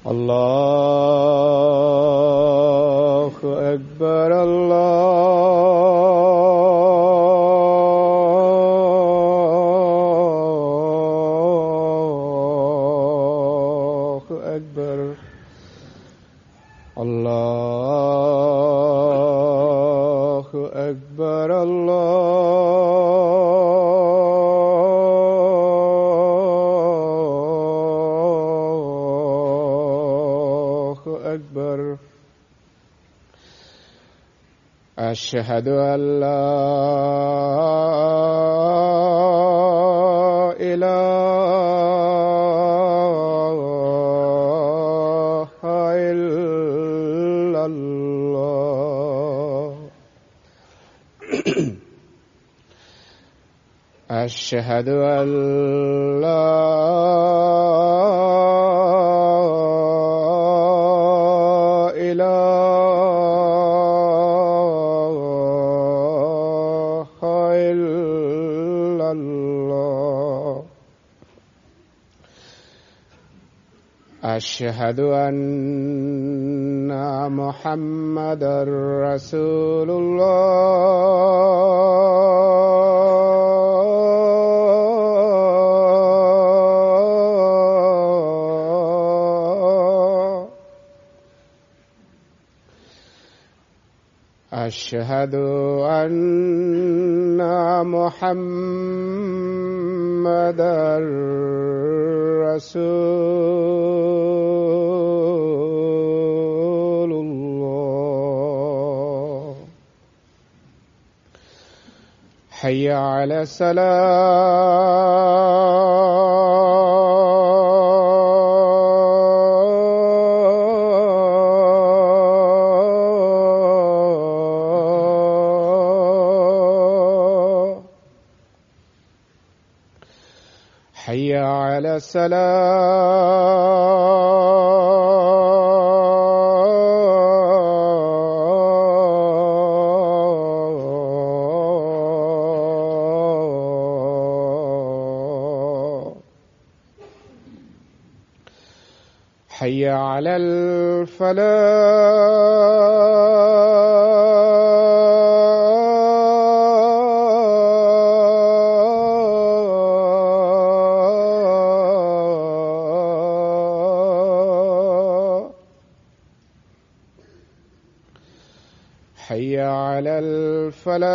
الله أكبر الله أكبر الله أكبر الله أكبر. أشهد أن لا إله إلا الله. أشهد أن لا إله إلا الله. أشهد أن محمدًا رسول الله. أشهد أن محمدًا رسول الله. حي على الصلاة. حي على الصلاة. حي على الفلاح. حي على الفلاح.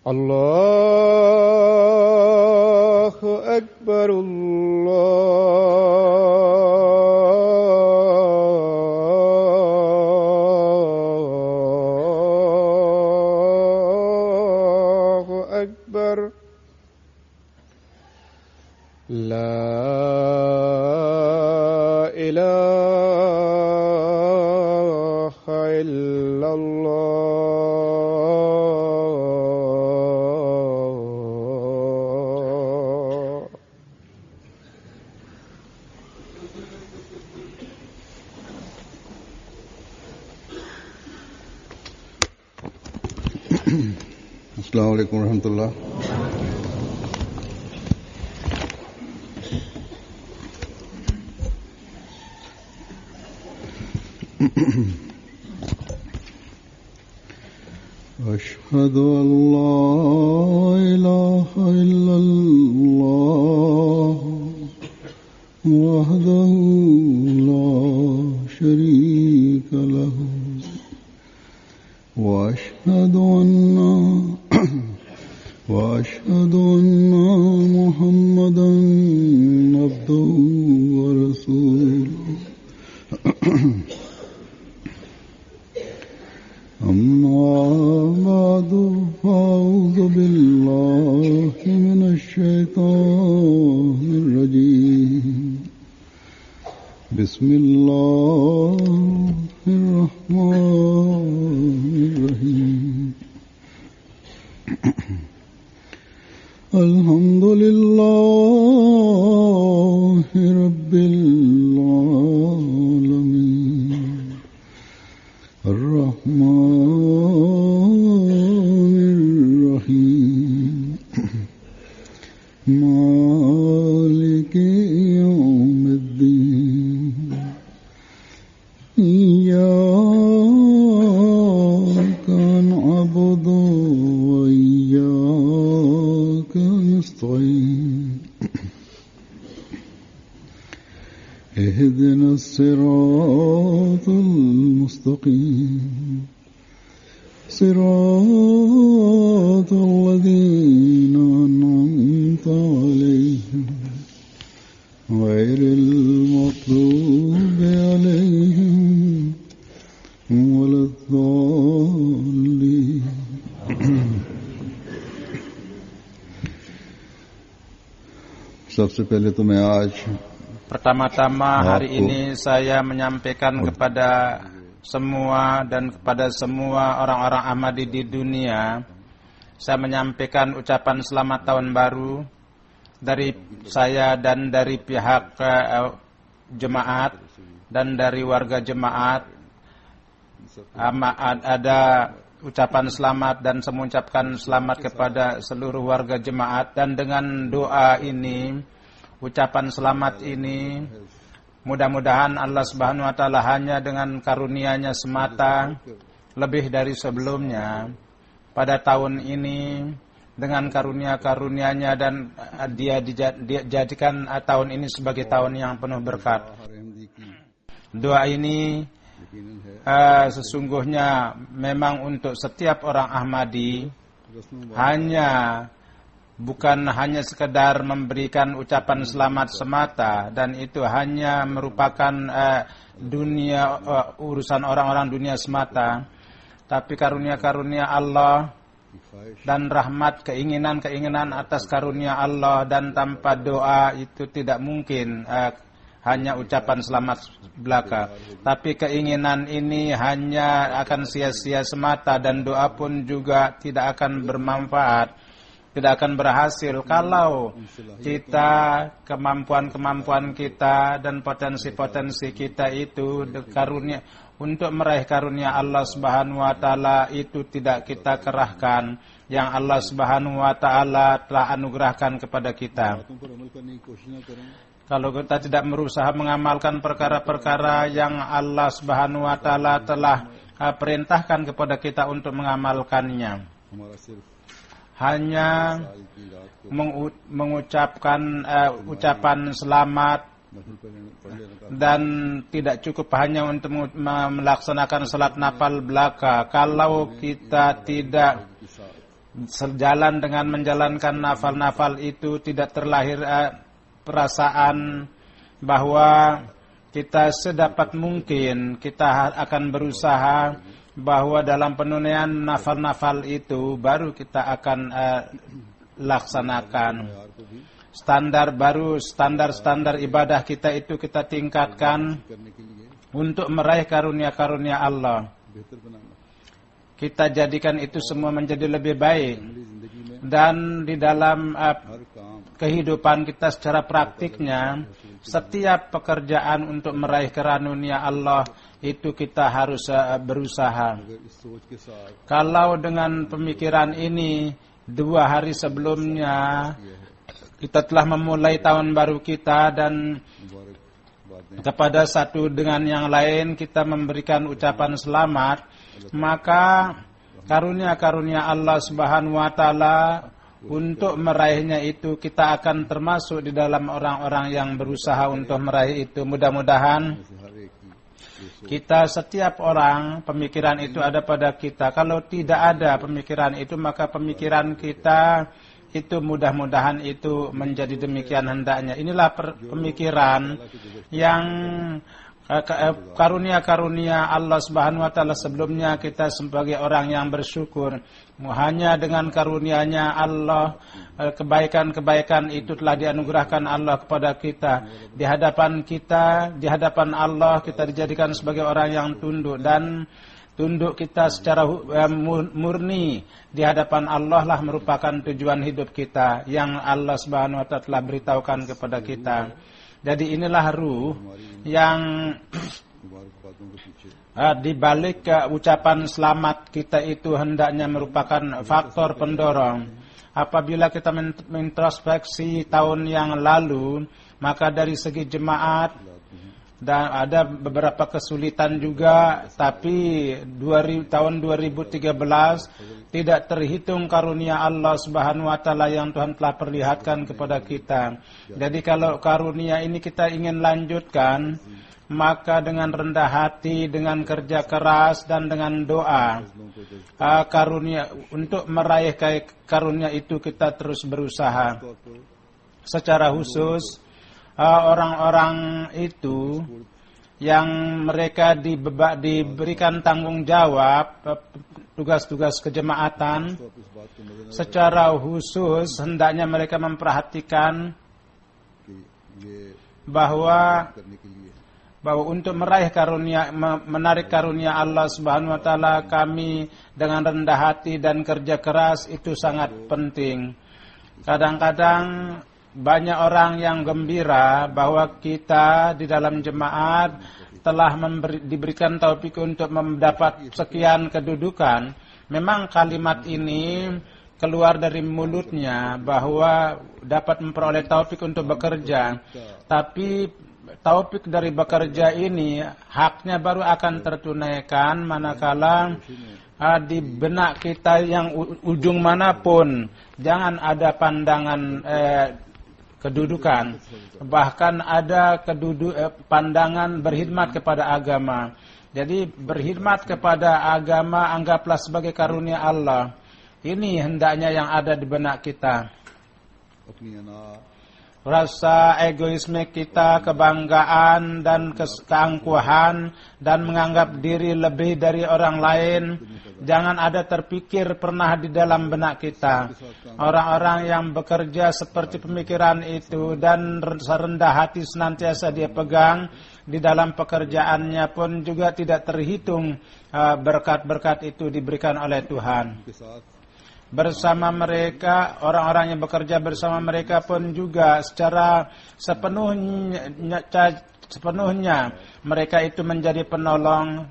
الله أكبر الله أكبر. لا إله إلا الله. अस्सलामु अलैकुम रहमतुल्लाह। أشهد أن لا إله إلا الله وحده لا شريك له وأشهد أن محمدًا عبده ورسوله. أما بعد فأعوذ بالله من الشيطان الرجيم. بسم الله الرحمن الرحيم. الحمد لله رب العالمين اهدنا الصراط المستقيم صراط الذين أنعمت عليهم غير المغضوب عليهم ولا الضالين. सबसे पहले तो मैं आज pertama-tama hari ini saya menyampaikan kepada semua dan kepada semua orang-orang Ahmadi di dunia, saya menyampaikan ucapan selamat tahun baru dari saya dan dari pihak jemaat dan dari warga jemaat. Ada ucapan selamat dan saya mengucapkan selamat kepada seluruh warga jemaat, dan dengan doa ini, ucapan selamat ini, mudah-mudahan Allah Subhanahu wa taala hanya dengan karunia-Nya semata, lebih dari sebelumnya, pada tahun ini dengan karunia-karunia-Nya, dan dia dijadikan tahun ini sebagai tahun yang penuh berkat. Doa ini sesungguhnya memang untuk setiap orang Ahmadi, bukan hanya sekedar memberikan ucapan selamat semata, dan itu hanya merupakan urusan orang-orang dunia semata, tapi karunia-karunia Allah dan rahmat, keinginan-keinginan atas karunia Allah, dan tanpa doa itu tidak mungkin hanya ucapan selamat belaka. Tapi keinginan ini hanya akan sia-sia semata, dan doa pun juga tidak akan bermanfaat, tidak akan berhasil kalau kita, kemampuan-kemampuan kita dan potensi-potensi kita itu karunia untuk meraih karunia Allah Subhanahu wa taala itu tidak kita kerahkan, yang Allah Subhanahu wa taala telah anugerahkan kepada kita. Kalau kita tidak berusaha mengamalkan perkara-perkara yang Allah Subhanahu wa taala telah perintahkan kepada kita untuk mengamalkannya, hanya mengucapkan ucapan selamat dan tidak cukup hanya untuk melaksanakan salat nafal belaka. Kalau kita tidak sejalan dengan menjalankan nafal-nafal itu, tidak terlahir perasaan bahwa kita sedapat mungkin kita akan berusaha bahwa dalam penunaian nafal-nafal itu baru kita akan laksanakan. Standar ibadah kita itu kita tingkatkan untuk meraih karunia-karunia Allah. Kita jadikan itu semua menjadi lebih baik, dan di dalam kehidupan kita secara praktiknya, setiap pekerjaan untuk meraih karunia Allah itu kita harus berusaha. Kalau dengan pemikiran ini 2 hari sebelumnya kita telah memulai tahun baru kita, dan kepada satu dengan yang lain kita memberikan ucapan selamat, maka karunia-karunia Allah Subhanahu wa taala untuk meraihnya itu kita akan termasuk di dalam orang-orang yang berusaha untuk meraih itu. Mudah-mudahan kita, setiap orang, pemikiran itu ada pada kita. Kalau tidak ada pemikiran itu, maka pemikiran kita itu mudah-mudahan itu menjadi demikian hendaknya. Inilah pemikiran yang karunia-karunia Allah Subhanahu wa taala. Sebelumnya kita sebagai orang yang bersyukur, hanya dengan karunia-Nya Allah, kebaikan-kebaikan itu telah dianugerahkan Allah kepada kita. Di hadapan Allah kita dijadikan sebagai orang yang tunduk, dan tunduk kita secara murni di hadapan Allah lah merupakan tujuan hidup kita yang Allah Subhanahu wa taala telah beritahukan kepada kita. Jadi inilah ruh yang di balik ucapan selamat kita itu hendaknya merupakan faktor pendorong. Apabila kita mengintrospeksi tahun yang lalu, maka dari segi jemaat dan ada beberapa kesulitan juga, tapi tahun 2013 tidak terhitung karunia Allah Subhanahu wa taala yang Tuhan telah perlihatkan kepada kita. Jadi kalau karunia ini kita ingin lanjutkan, maka dengan rendah hati, dengan kerja keras dan dengan doa, karunia untuk meraih karunia itu kita terus berusaha. Secara khusus orang-orang itu yang mereka diberikan tanggung jawab tugas-tugas kejemaatan, secara khusus hendaknya mereka memperhatikan bahwa untuk meraih karunia, menarik karunia Allah Subhanahu wa taala, kami dengan rendah hati dan kerja keras itu sangat penting. Kadang-kadang banyak orang yang gembira bahwa kita di dalam jemaat telah diberikan taufik untuk mendapat sekian kedudukan. Memang kalimat ini keluar dari mulutnya bahwa dapat memperoleh taufik untuk bekerja, tapi taufik dari bekerja ini haknya baru akan tertunaikan manakala di benak kita yang ujung manapun jangan ada pandangan kedudukan, bahkan ada pandangan berkhidmat kepada agama. Jadi berkhidmat kepada agama anggaplah sebagai karunia Allah. Ini hendaknya yang ada di benak kita. Rasa egoisme kita, kebanggaan dan keangkuhan dan menganggap diri lebih dari orang lain, jangan ada terpikir pernah di dalam benak kita. Orang-orang yang bekerja seperti pemikiran itu dan rendah hati senantiasa dia pegang, di dalam pekerjaannya pun juga tidak terhitung berkat-berkat itu diberikan oleh Tuhan. Bersama mereka, orang-orang yang bekerja bersama mereka pun juga secara sepenuhnya mereka itu menjadi penolong,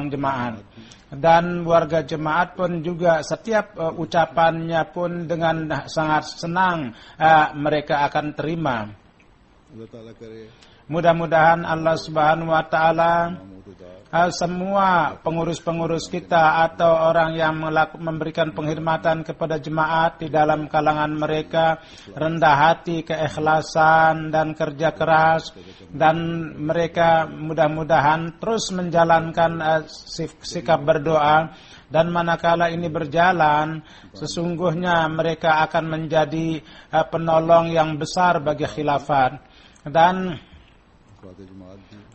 jemaat. Dan warga jemaat pun juga setiap ucapannya pun dengan sangat senang mereka akan terima. Mudah-mudahan Allah Subhanahu wa taala semua pengurus-pengurus kita atau orang yang memberikan penghormatan kepada jemaat di dalam kalangan mereka rendah hati, keikhlasan dan kerja keras, dan mereka mudah-mudahan terus menjalankan sikap berdoa, dan manakala ini berjalan sesungguhnya mereka akan menjadi penolong yang besar bagi khilafat. Dan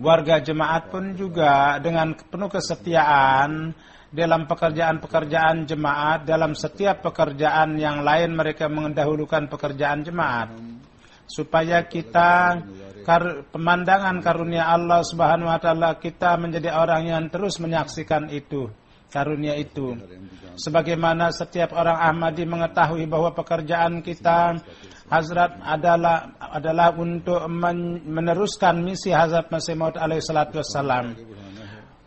warga jemaat pun juga dengan penuh kesetiaan dalam pekerjaan-pekerjaan jemaat, dalam setiap pekerjaan yang lain mereka mendahulukan pekerjaan jemaat, supaya kita pemandangan karunia Allah Subhanahu wa taala, kita menjadi orang yang terus menyaksikan itu, karunia itu. Sebagaimana setiap orang Ahmadi mengetahui bahwa pekerjaan kita Hazrat adalah untuk meneruskan misi Hazrat Masih Maud alaihi salatu wassalam.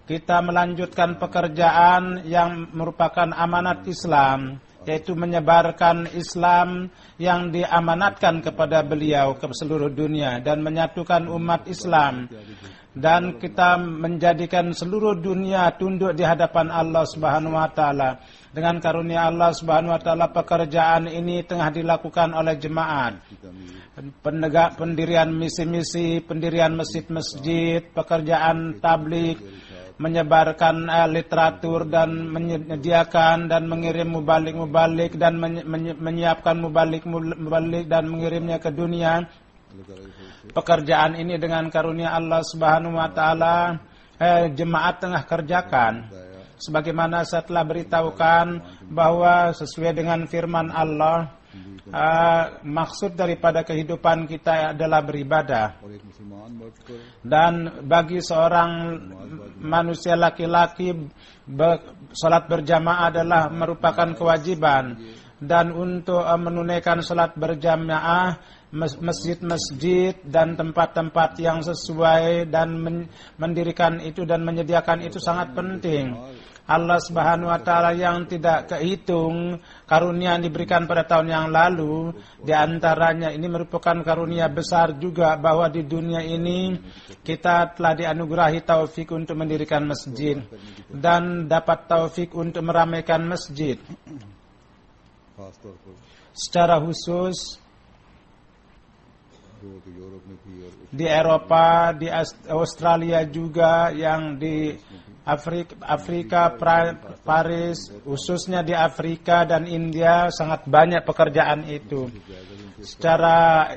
Kita melanjutkan pekerjaan yang merupakan amanat Islam, yaitu menyebarkan Islam yang diamanatkan kepada beliau ke seluruh dunia dan menyatukan umat Islam. Dan kita menjadikan seluruh dunia tunduk di hadapan Allah Subhanahu wa taala. Dengan karunia Allah Subhanahu wa taala, pekerjaan ini tengah dilakukan oleh jemaat. Pendirian misi-misi, pendirian masjid-masjid, pekerjaan tabligh, menyebarkan literatur dan menyediakan dan mengirim mubalik-mubalik dan menyiapkan mubalik-mubalik dan mengirimnya ke dunia. Pekerjaan ini dengan karunia Allah Subhanahu wa taala jemaat tengah kerjakan. Sebagaimana saya telah beritahukan bahwa sesuai dengan firman Allah, maksud daripada kehidupan kita adalah beribadah. Dan bagi seorang manusia laki-laki, salat berjamaah adalah merupakan kewajiban. Dan untuk menunaikan salat berjamaah, masjid-masjid dan tempat-tempat yang sesuai dan mendirikan itu dan menyediakan itu sangat penting. Allah Subhanahu wa taala yang tidak kehitung karunia yang diberikan pada tahun yang lalu. Di antaranya ini merupakan karunia besar juga bahwa di dunia ini kita telah dianugerahi taufik untuk mendirikan masjid dan dapat taufik untuk meramaikan masjid. Secara khusus di Eropa, di Australia juga, yang di Afrika, Paris, khususnya di Afrika dan India sangat banyak pekerjaan itu. Secara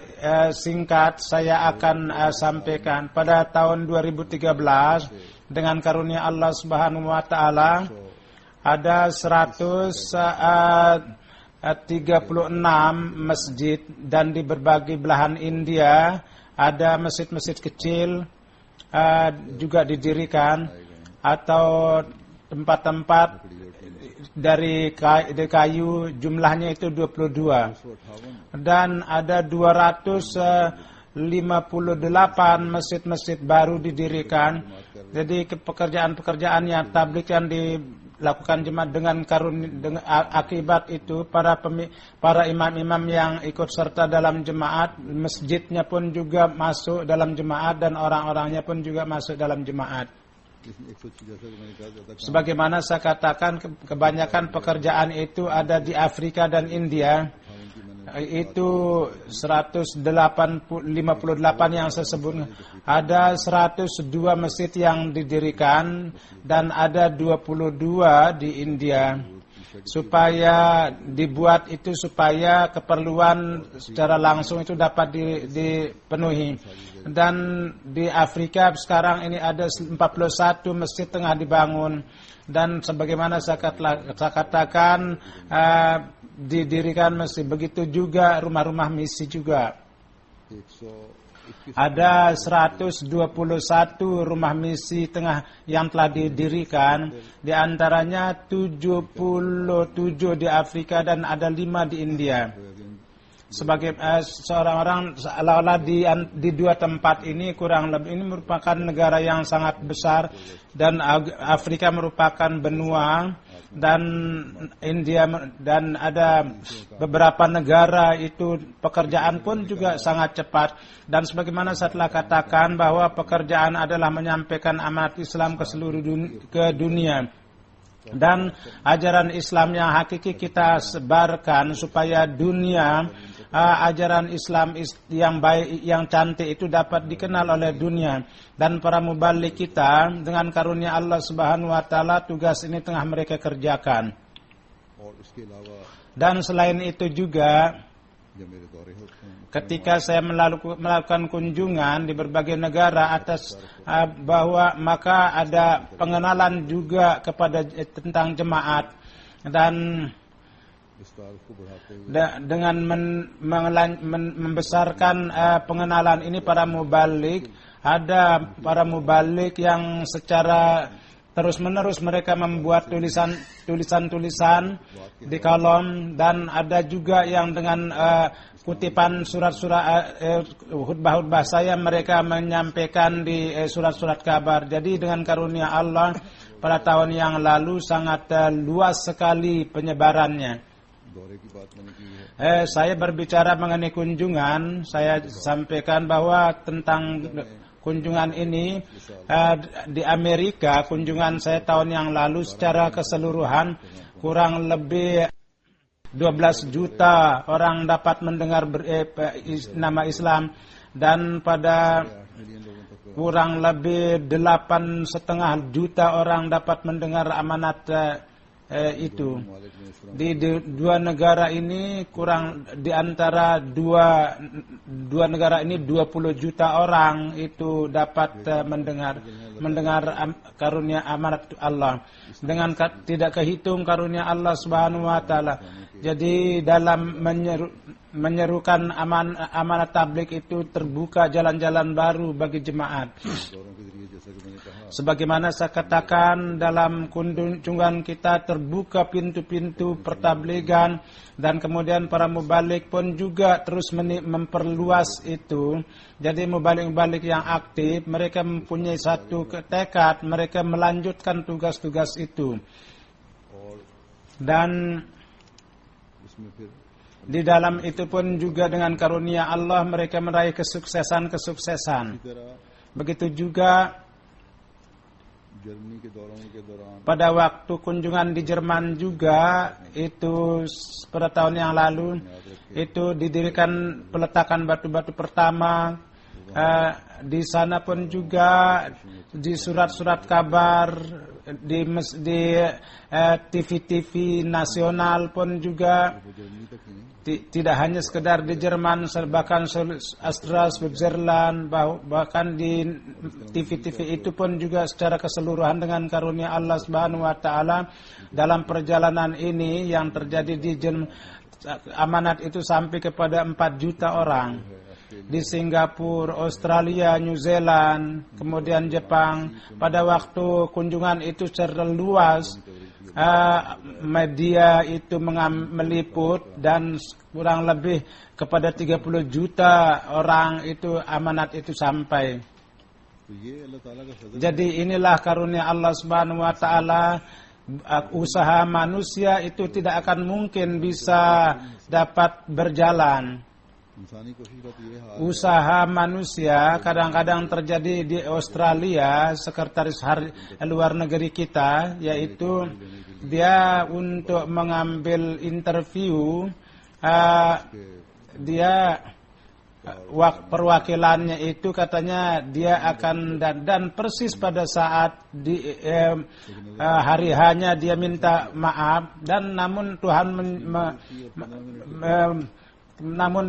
singkat saya akan sampaikan pada tahun 2013 dengan karunia Allah Subhanahu wa taala ada 136 masjid, dan di berbagai belahan India ada masjid-masjid kecil juga didirikan, atau tempat-tempat dari kayu, jumlahnya itu 22, dan ada 258 masjid-masjid baru didirikan. Jadi pekerjaan-pekerjaan yang tabligh yang dilakukan jemaat dengan akibat itu para imam-imam yang ikut serta dalam jemaat, masjidnya pun juga masuk dalam jemaat dan orang-orangnya pun juga masuk dalam jemaat. Sebagaimana saya katakan, kebanyakan pekerjaan itu ada di Afrika dan India. Itu 158 yang saya sebut. Ada 102 masjid yang didirikan dan ada 22 di India. Supaya dibuat itu supaya keperluan secara langsung itu dapat dipenuhi. Dan di Afrika sekarang ini ada 41 masjid tengah dibangun, dan sebagaimana saya katakan didirikan masjid. Begitu juga rumah-rumah misi juga. Ada 121 rumah misi tengah yang telah didirikan, di antaranya 77 di Afrika dan ada 5 di India. Sebagai seorang orang seolah-olah di dua tempat ini kurang lebih, ini merupakan negara yang sangat besar, dan Afrika merupakan benua, dan India, dan ada beberapa negara itu pekerjaan pun juga sangat cepat. Dan sebagaimana saya telah katakan bahwa pekerjaan adalah menyampaikan amanat Islam ke seluruh dunia. Dan ajaran Islam yang hakiki kita sebarkan supaya dunia ajaran Islam yang baik, yang cantik itu dapat dikenal oleh dunia. Dan para mubalik kita dengan karunia Allah Subhanahu wa taala tugas ini tengah mereka kerjakan. Dan selain itu juga ketika saya melakukan kunjungan di berbagai negara atas bahwa maka ada pengenalan juga kepada tentang jemaat, dan dengan membesarkan pengenalan ini para mubalik, ada para mubalik yang secara terus-menerus mereka membuat tulisan-tulisan di kolom, dan ada juga yang dengan kutipan surat-surat khutbah-khutbah saya mereka menyampaikan di surat-surat kabar. Jadi dengan karunia Allah pada tahun yang lalu sangat luas sekali penyebarannya. Saya berbicara mengenai kunjungan, saya sampaikan bahwa tentang kunjungan ini di Amerika, kunjungan saya tahun yang lalu secara keseluruhan kurang lebih 12 juta orang dapat mendengar nama Islam, dan pada kurang lebih 8,5 juta orang dapat mendengar amanat itu. Di dua negara ini kurang di antara dua negara ini 20 juta orang itu dapat mendengar karunia amanat Allah dengan tidak kehitung karunia Allah Subhanahu wa taala. Jadi dalam menyerukan amanat tabligh itu terbuka jalan-jalan baru bagi jemaat. Sebagaimana saya katakan dalam kunjungan kita terbuka pintu-pintu pertabligan, dan kemudian para mubalik pun juga terus memperluas itu. Jadi mubalik-mubalik yang aktif mereka mempunyai satu tekad mereka melanjutkan tugas-tugas itu. Dan इसमें फिर di dalam itu pun juga dengan karunia Allah mereka meraih kesuksesan-kesuksesan. इसी तरह Begitu juga Germany के दौरों के दौरान pada waktu kunjungan di Jerman juga itu pada tahun yang lalu itu didirikan peletakan batu-batu pertama. Di sana pun juga di surat-surat kabar di TV-TV nasional pun juga Germany तक ही नहीं tidak hanya sekedar di Jerman, bahkan Austria, Switzerland, bahkan di TV-TV itu pun juga secara keseluruhan dengan karunia Allah Subhanahu wa taala dalam perjalanan ini yang terjadi di amanat itu sampai kepada 4 juta orang. Di Singapura, Australia, New Zealand, kemudian Jepang. Pada waktu kunjungan itu secara luas, media itu meliput dan kurang lebih kepada 30 juta orang itu amanat itu sampai. तो ये अल्लाह ताला का फजल Jadi inilah karunia Allah Subhanahu wa taala. Usaha manusia itu tidak akan mungkin bisa dapat berjalan. इंसानी कोशिश का तो ये हाल Usaha manusia kadang-kadang terjadi di Australia, sekretaris luar negeri kita, yaitu dia untuk mengambil interview, dia perwakilannya itu katanya dia akan dan persis pada saat di hari hanya dia minta maaf dan namun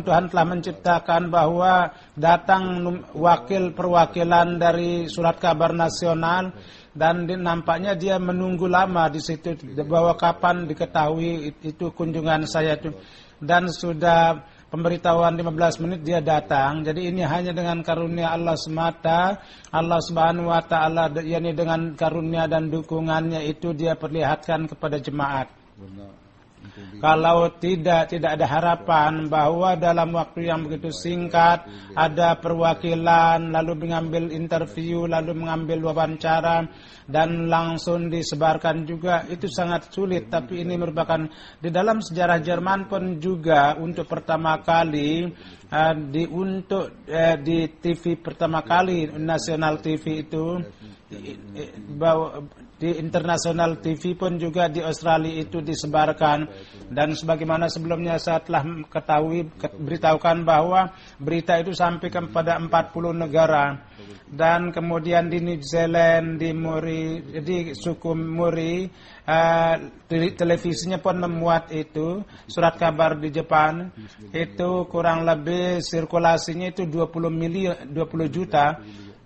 Tuhan telah menciptakan bahwa datang wakil perwakilan dari surat kabar nasional dan nampaknya dia menunggu lama di situ bahwa kapan diketahui itu kunjungan saya itu dan sudah pemberitahuan 15 menit dia datang. Jadi ini hanya dengan karunia Allah semata. Allah Subhanahu wa taala yakni dengan karunia dan dukungannya itu dia perlihatkan kepada jemaat. वरना Kalau tidak ada harapan bahwa dalam waktu yang begitu singkat ada perwakilan lalu mengambil interview lalu mengambil wawancara dan langsung disebarkan juga itu sangat sulit. Tapi ini merupakan di dalam sejarah Jerman pun juga untuk pertama kali di TV pertama kali nasional TV itu di internasional TV pun juga di Australia itu disebarkan dan sebagaimana sebelumnya saya telah beritahukan bahwa berita itu sampai kepada 40 negara dan kemudian di New Zealand di suku Muri televisinya pun memuat itu surat kabar di Jepang itu kurang lebih sirkulasinya itu 20 juta.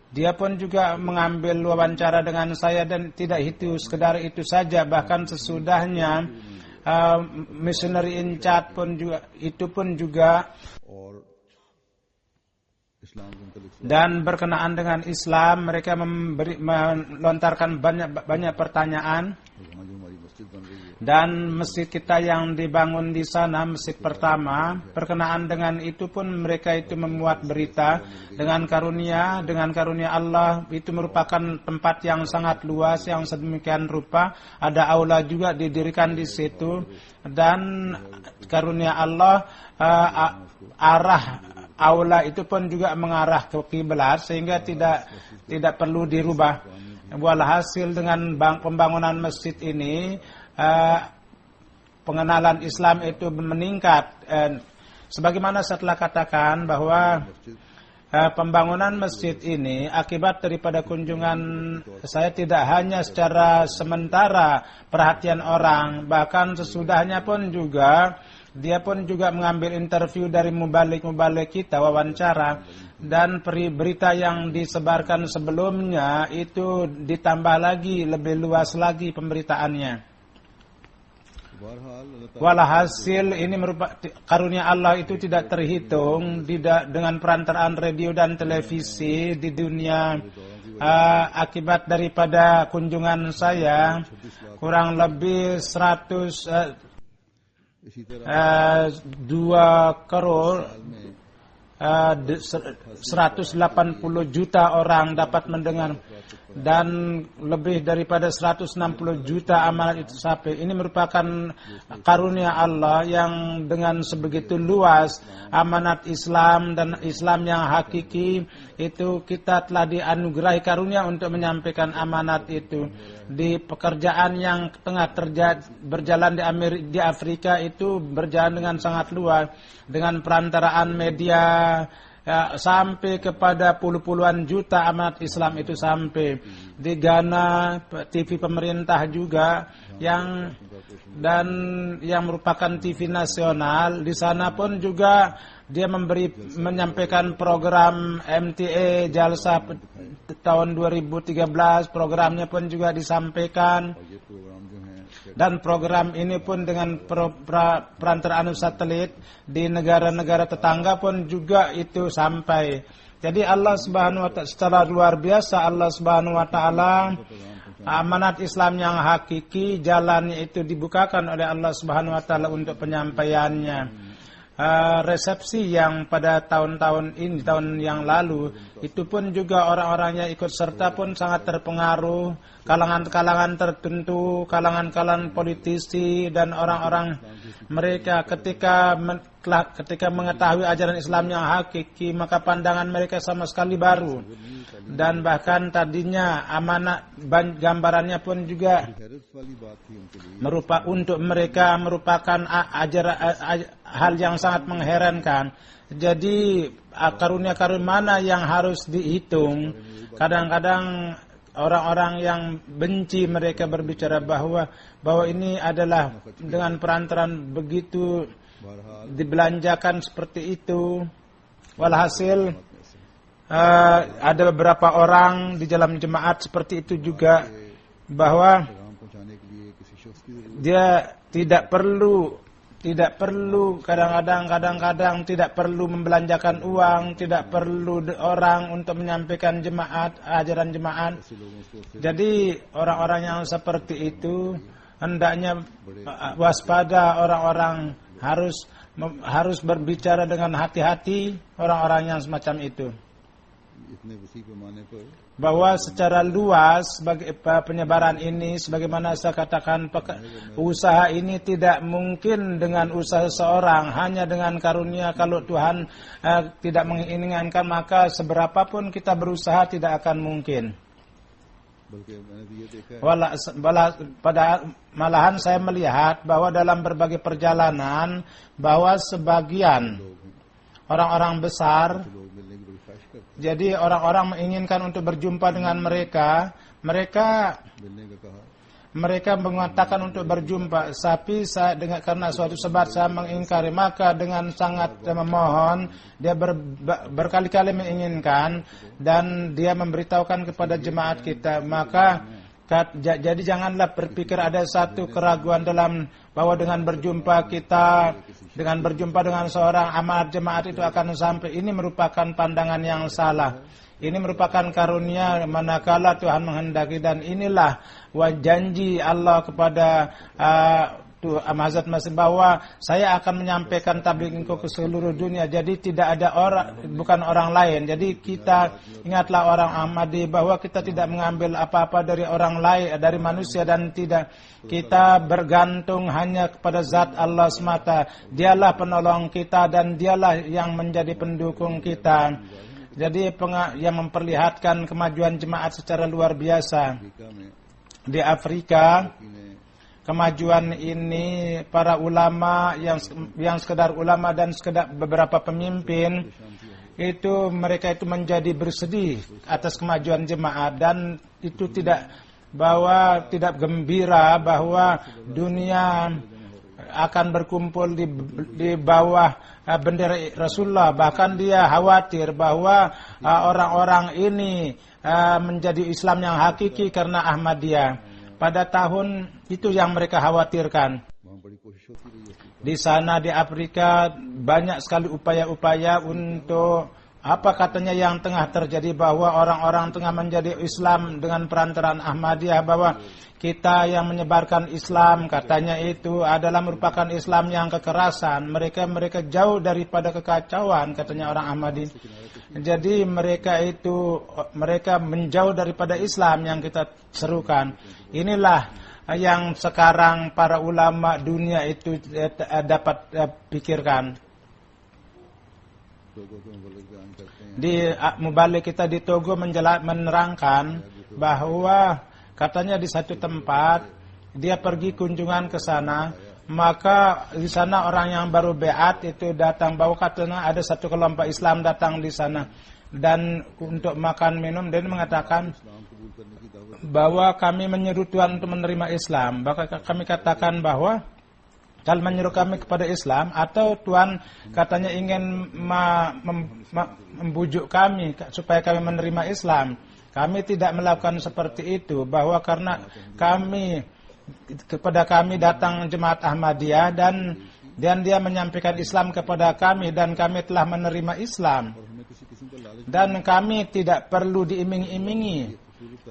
Dia pun juga mengambil wawancara dengan saya dan tidak itu sekedar itu saja, bahkan sesudahnya missionary in charge pun juga itu pun juga और इस्लाम के मुतालिक dan berkenaan dengan Islam mereka melontarkan banyak pertanyaan. वहाँ जो हमारी मस्जिद बन रही है Dan masjid kita yang dibangun di sana, masjid pertama, berkenaan dengan itu pun mereka itu memuat berita dengan karunia Allah itu merupakan tempat yang sangat luas yang sedemikian rupa, ada aula juga didirikan di situ dan karunia Allah arah aula itu pun juga mengarah ke kiblat sehingga tidak perlu dirubah. Walhasil dengan pembangunan masjid ini pengenalan Islam itu meningkat. Sebagaimana saya telah katakan bahwa pembangunan masjid ini akibat daripada kunjungan saya tidak hanya secara sementara perhatian orang, bahkan sesudahnya pun juga dia pun juga mengambil interview dari mubalik kita, wawancara, dan berita yang disebarkan sebelumnya itu ditambah lagi, lebih luas lagi pemberitaannya. Walhasil ini merupakan karunia Allah itu tidak terhitung dengan perantaraan radio dan televisi di dunia. Akibat daripada kunjungan saya kurang lebih 2 crore 180 juta orang dapat mendengar dan lebih daripada 160 juta amanat itu sampai. Ini merupakan karunia Allah yang dengan sebegitu luas amanat Islam dan Islam yang hakiki itu kita telah dianugerahi karunia untuk menyampaikan amanat itu. Di pekerjaan yang tengah berjalan di Afrika itu berjalan dengan sangat luas dengan perantaraan media ya, sampai kepada puluhan juta amanat Islam itu sampai di Ghana, TV pemerintah juga yang merupakan TV nasional. Di sana pun juga dia menyampaikan program MTA Jalsa tahun 2013, programnya pun juga disampaikan. Dan program ini pun dengan perantaraan satelit di negara-negara tetangga pun juga itu sampai. Jadi Allah Subhanahu wa taala secara luar biasa, Allah Subhanahu wa taala amanat Islam yang hakiki jalannya itu dibukakan oleh Allah Subhanahu wa taala untuk penyampaiannya. Resepsi yang pada tahun-tahun ini, tahun yang lalu, itu pun juga orang-orang yang ikut serta pun sangat terpengaruh, kalangan-kalangan tertentu, kalangan-kalangan politisi dan orang-orang mereka ketika mengetahui ajaran Islam yang hakiki, maka pandangan mereka sama sekali baru. Dan bahkan tadinya amanat gambarannya pun juga untuk mereka merupakan hal yang sangat mengherankan. Jadi karunia-karunia mana yang harus dihitung? Kadang-kadang orang-orang yang benci mereka berbicara bahwa ini adalah dengan perantaran begitu dibelanjakan seperti itu. Walhasil ada beberapa orang di dalam jemaat seperti itu juga, bahwa dia tidak perlu kadang-kadang tidak perlu membelanjakan uang, tidak perlu orang untuk menyampaikan ajaran jemaat. Jadi orang-orang yang seperti itu hendaknya waspada, orang-orang harus berbicara dengan hati-hati, orang-orang yang semacam itu. Bahwa secara luas penyebaran ini, sebagaimana saya katakan, usaha ini tidak mungkin dengan usaha seorang, hanya dengan karunia. Kalau Tuhan tidak menginginkan, maka seberapapun kita berusaha tidak akan mungkin. Malahan saya melihat bahwa dalam berbagai perjalanan, bahwa sebagian orang-orang besar, jadi orang-orang menginginkan untuk berjumpa dengan mereka mengatakan untuk berjumpa, tapi karena suatu sebab saya mengingkari, maka dengan sangat memohon, dia berkali-kali menginginkan dan dia memberitahukan kepada jemaat kita. Maka jadi janganlah berpikir ada satu keraguan dalam bahwa dengan berjumpa dengan seorang amanat jemaat itu akan sampai. Ini merupakan pandangan yang salah. Ini merupakan karunia manakala Tuhan menghendaki, dan inilah janji Allah kepada Hazrat Masih bahwa saya akan menyampaikan tabligh engkau ke seluruh dunia. Jadi tidak ada bukan orang lain. Jadi kita ingatlah orang Ahmadi bahwa kita tidak mengambil apa-apa dari orang lain, dari manusia, dan tidak kita bergantung hanya kepada zat Allah semata. Dialah penolong kita dan dialah yang menjadi pendukung kita. Jadi yang memperlihatkan kemajuan jemaat secara luar biasa di Afrika. Kemajuan ini para ulama yang sekedar ulama dan sekedar beberapa pemimpin itu mereka itu menjadi bersedih atas kemajuan jemaat, dan itu tidak gembira bahwa dunia akan berkumpul di bawah bendera Rasulullah. Bahkan dia khawatir bahwa orang-orang ini menjadi Islam yang hakiki karena Ahmadiyah. Pada tahun itu yang mereka khawatirkan. Di sana di Afrika banyak sekali upaya-upaya untuk Apa katanya yang tengah terjadi, bahwa orang-orang tengah menjadi Islam dengan perantaraan Ahmadiyah, bahwa kita yang menyebarkan Islam katanya itu adalah merupakan Islam yang kekerasan. Mereka jauh daripada kekacauan katanya orang Ahmadi. Jadi mereka menjauh daripada Islam yang kita serukan. Inilah yang sekarang para ulama dunia itu dapat pikirkan. Di mubalik kita di Togo menerangkan bahwa katanya di satu tempat dia pergi kunjungan ke sana, maka di sana orang yang baru beat itu datang, bahwa katanya ada satu kelompok Islam datang di sana dan untuk makan minum, dan mengatakan bahwa kami menyeru Tuhan untuk menerima Islam. Maka kami katakan bahwa kalau menyeru kami kepada Islam, atau Tuhan katanya ingin membujuk kami supaya kami menerima Islam. Kami tidak melakukan seperti itu, bahwa karena kepada kami datang jemaat Ahmadiyah dan dia menyampaikan Islam kepada kami dan kami telah menerima Islam. Dan kami tidak perlu diiming-imingi.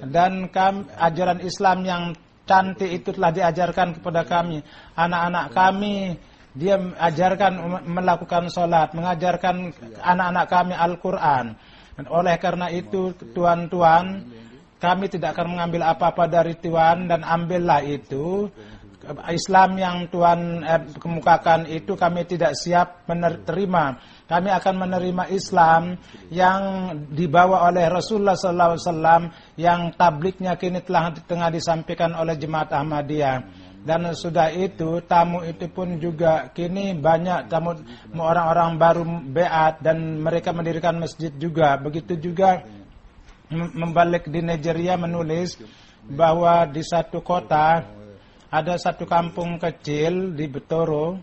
Dan ajaran Islam yang cantik itu telah diajarkan kepada kami. Anak-anak kami dia ajarkan melakukan sholat, mengajarkan anak-anak kami Al-Quran. Oleh karena itu tuan-tuan, kami tidak akan mengambil apa-apa dari Tuhan, dan ambillah itu. Islam yang Tuhan kemukakan itu kami tidak siap menerima. Kami akan menerima Islam yang dibawa oleh Rasulullah SAW, yang tabliknya kini tengah disampaikan oleh jemaat Ahmadiyah. Dan sudah itu, tamu itu pun juga kini banyak tamu orang-orang baru beat, dan mereka mendirikan masjid juga. Begitu juga membalik di Nigeria menulis bahwa di satu kota ada satu kampung kecil di Betoro.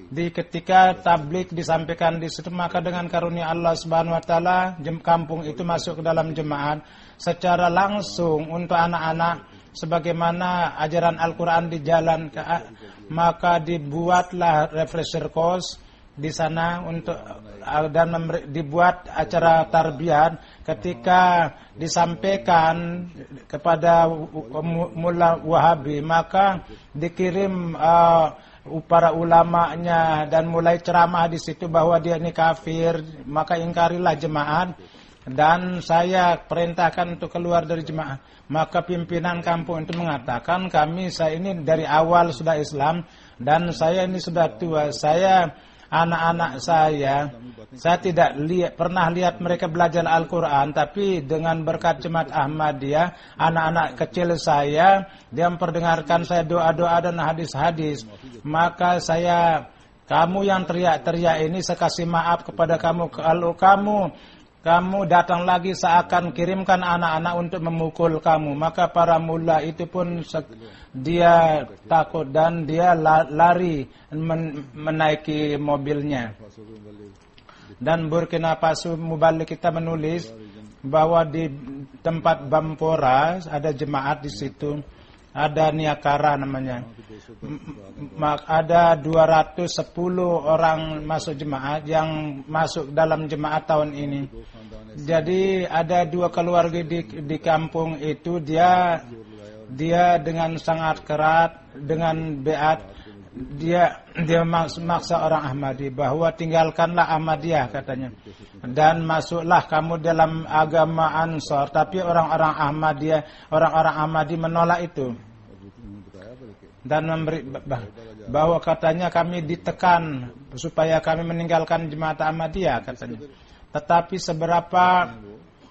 Ketika tablik disampaikan di situ, maka dengan karunia Allah Subhanahu wa taala kampung itu masuk ke dalam jemaat secara langsung untuk anak-anak sebagaimana ajaran Al-Qur'an dijalankan. Maka dibuatlah refresher course di sana dan dibuat acara tarbiyah. Ketika disampaikan kepada Mullah Wahabi, maka dikirim para ulamanya dan mulai ceramah di situ bahwa dia ini kafir, maka ingkarilah jemaat dan saya perintahkan untuk keluar dari jemaah. Maka pimpinan kampung itu mengatakan, saya ini dari awal sudah Islam dan saya ini sudah tua. Anak-anak saya tidak pernah lihat mereka belajar Al-Quran, tapi dengan berkat jemaat Ahmadiyah, anak-anak kecil saya, dia memperdengarkan saya doa-doa dan hadis-hadis. Maka kamu yang teriak-teriak ini, saya kasih maaf kepada kamu. Kalau kamu datang lagi, saya akan kirimkan anak-anak untuk memukul kamu. Maka para mullah itu pun dia takut dan dia lari menaiki mobilnya. Dan Burkina Faso mubalik kita menulis bahwa di tempat Bampora ada jemaat di situ, ada Niakara namanya. Ada 210 orang masuk jemaat yang masuk dalam jemaat tahun ini. Jadi ada dua keluarga di kampung itu, dia dengan sangat keras dengan beat dia maksa orang Ahmadi bahwa tinggalkanlah Ahmadiyah katanya dan masuklah kamu dalam agama Ansor. Tapi orang-orang Ahmadi menolak itu dan bahwa katanya kami ditekan supaya kami meninggalkan jemaat Ahmadiyah katanya. Tetapi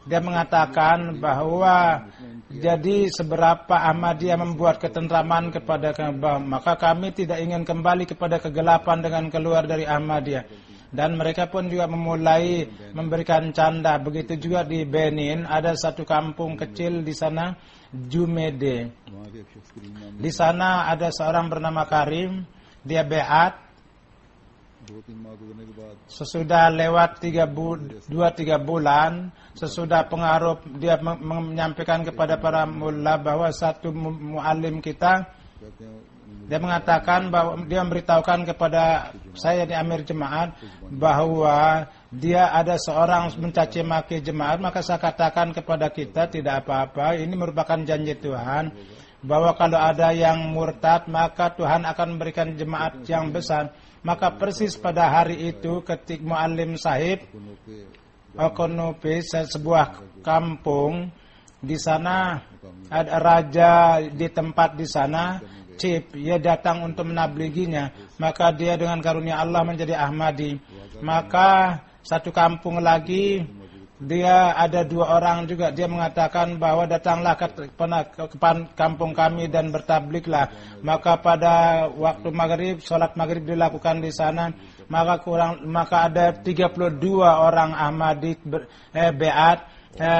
dia mengatakan bahwa jadi seberapa Ahmadiyah membuat ketentraman kepada kami, maka kami tidak ingin kembali kepada kegelapan dengan keluar dari Ahmadiyah. Dan mereka pun juga memulai memberikan canda. Begitu juga di Benin, ada satu kampung kecil di sana, Jumede. Di sana ada seorang bernama Karim, dia beat. Sesudah lewat 2-3 bulan, sesudah pengaruh dia menyampaikan kepada para mullah bahwa satu muallim kita Dia mengatakan bahwa dia memberitahukan kepada saya di Amir Jemaat bahwa dia ada seorang mencaci maki jemaat, maka saya katakan kepada kita tidak apa-apa, ini merupakan janji Tuhan bahwa kalau ada yang murtad maka Tuhan akan memberikan jemaat yang besar. Maka persis pada hari itu ketika Muallim Sahib Okonope, sebuah kampung di sana ada raja di tempat di sana, Cip, ia datang untuk menabliginya, maka dia dengan karunia Allah menjadi Ahmadi. Maka satu kampung lagi dia ada 2 orang juga, dia mengatakan bahwa datanglah ke kampung kami dan bertabliklah. Maka pada waktu maghrib, sholat maghrib dilakukan di sana, maka ada 32 orang Ahmadi beat.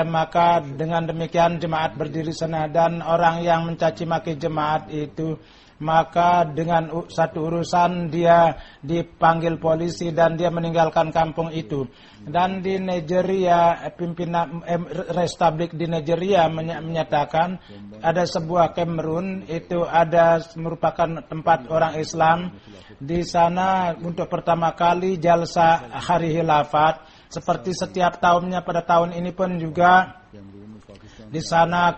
Maka dengan demikian jemaat berdiri sana, dan orang yang mencaci maki jemaat itu, maka dengan satu urusan dia dipanggil polisi dan dia meninggalkan kampung itu. Dan di Nigeria, pimpinan Restablik di Nigeria menyatakan ada sebuah Kamerun, itu ada merupakan tempat orang Islam. Di sana untuk pertama kali jalsa hari hilafat. Seperti setiap tahunnya, pada tahun ini pun juga di sana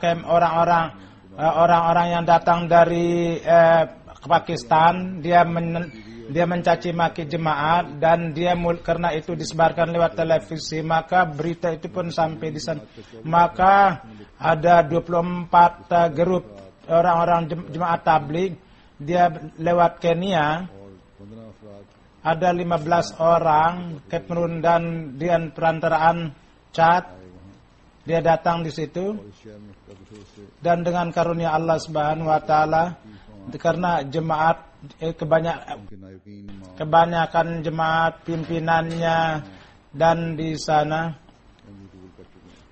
orang-orang yang datang dari Pakistan, dia mencaci maki jemaat, dan dia karena itu disebarkan lewat televisi, maka berita itu pun sampai di sana. Maka ada 24 grup orang-orang jemaat tabligh, dia lewat Kenya. Ada 15 orang Kamerun dan dia perantaraan Chad, dia datang di situ, dan dengan karunia Allah Subhanahu wa taala, karena jemaat kebanyakan jemaat pimpinannya dan di sana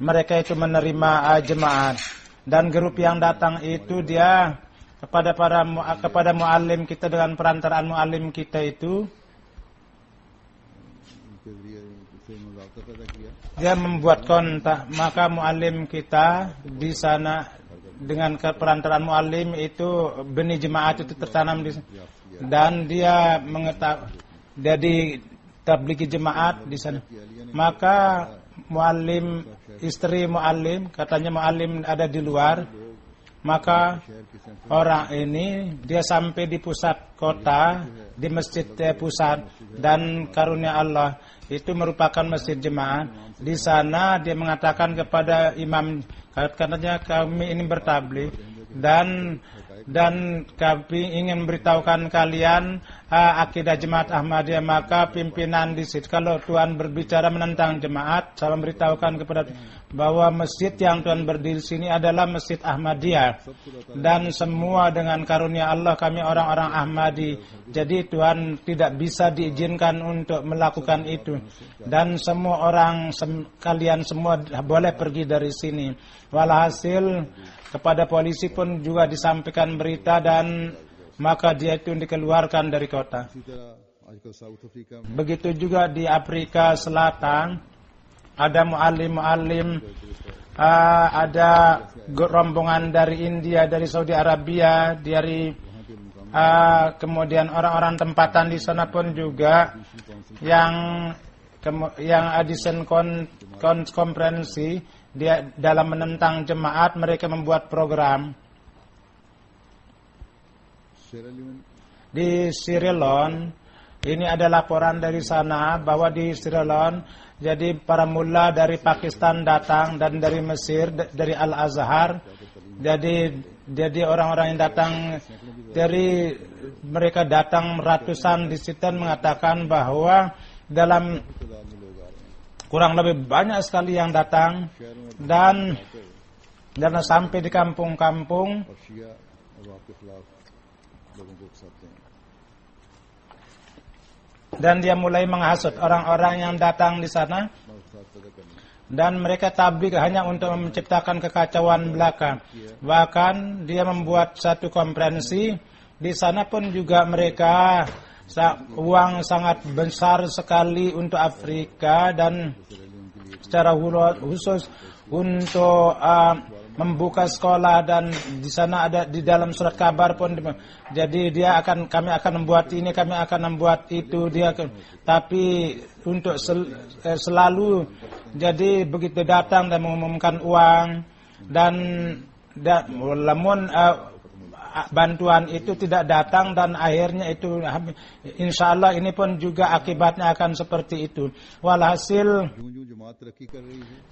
mereka itu menerima jemaat, dan grup yang datang itu dia kepada muallim kita, dengan perantaraan muallim kita itu dia membuat kontak. Maka muallim kita di sana, dengan perantaraan muallim itu benih jemaat itu tertanam di sana, dan dia jadi tablighi jemaat di sana. Maka muallim, istri muallim, katanya muallim ada di luar. Maka orang ini dia sampai di pusat kota, di masjid pusat, dan karunia Allah itu merupakan masjid jemaat. Di sana dia mengatakan kepada imam, katanya kami ini bertabligh dan kami ingin memberitahukan kalian akidah jemaat Ahmadiyah. Maka pimpinan di situ, kalau Tuhan berbicara menentang jemaat, saya memberitahukan kepada bahwa masjid yang Tuhan berdiri sini adalah masjid Ahmadiyah, dan semua dengan karunia Allah kami orang-orang Ahmadi. Jadi Tuhan tidak bisa diizinkan untuk melakukan itu, dan semua orang kalian semua boleh pergi dari sini. Walhasil kepada polisi pun juga disampaikan berita, dan maka dia itu dikeluarkan dari kota. Begitu juga di Afrika Selatan, ada muallim-muallim, ada rombongan dari India, dari Saudi Arabia, dari kemudian orang-orang tempatan di sana pun juga yang adisen konferensi dia dalam menentang jemaat, mereka membuat program di Sierra Leone. Ini ada laporan dari sana bahwa di Sierra Leone, jadi para mula dari Pakistan datang, dan dari Mesir, dari Al-Azhar. Jadi orang-orang yang datang dari mereka datang ratusan di situ, mengatakan bahwa dalam kurang lebih banyak sekali yang datang, dan sampai di kampung-kampung, dan dia mulai menghasut orang-orang yang datang di sana, dan mereka tabligh hanya untuk menciptakan kekacauan belaka. Bahkan dia membuat satu konferensi di sana pun juga mereka uang sangat besar sekali untuk Afrika, dan secara khusus untuk membuka sekolah, dan di sana ada di dalam surat kabar pun, jadi kami akan membuat ini, kami akan membuat itu, tapi untuk selalu jadi begitu datang dan mengumumkan uang dan lamun bantuan itu tidak datang, dan akhirnya itu insya Allah ini pun juga akibatnya akan seperti itu. Walhasil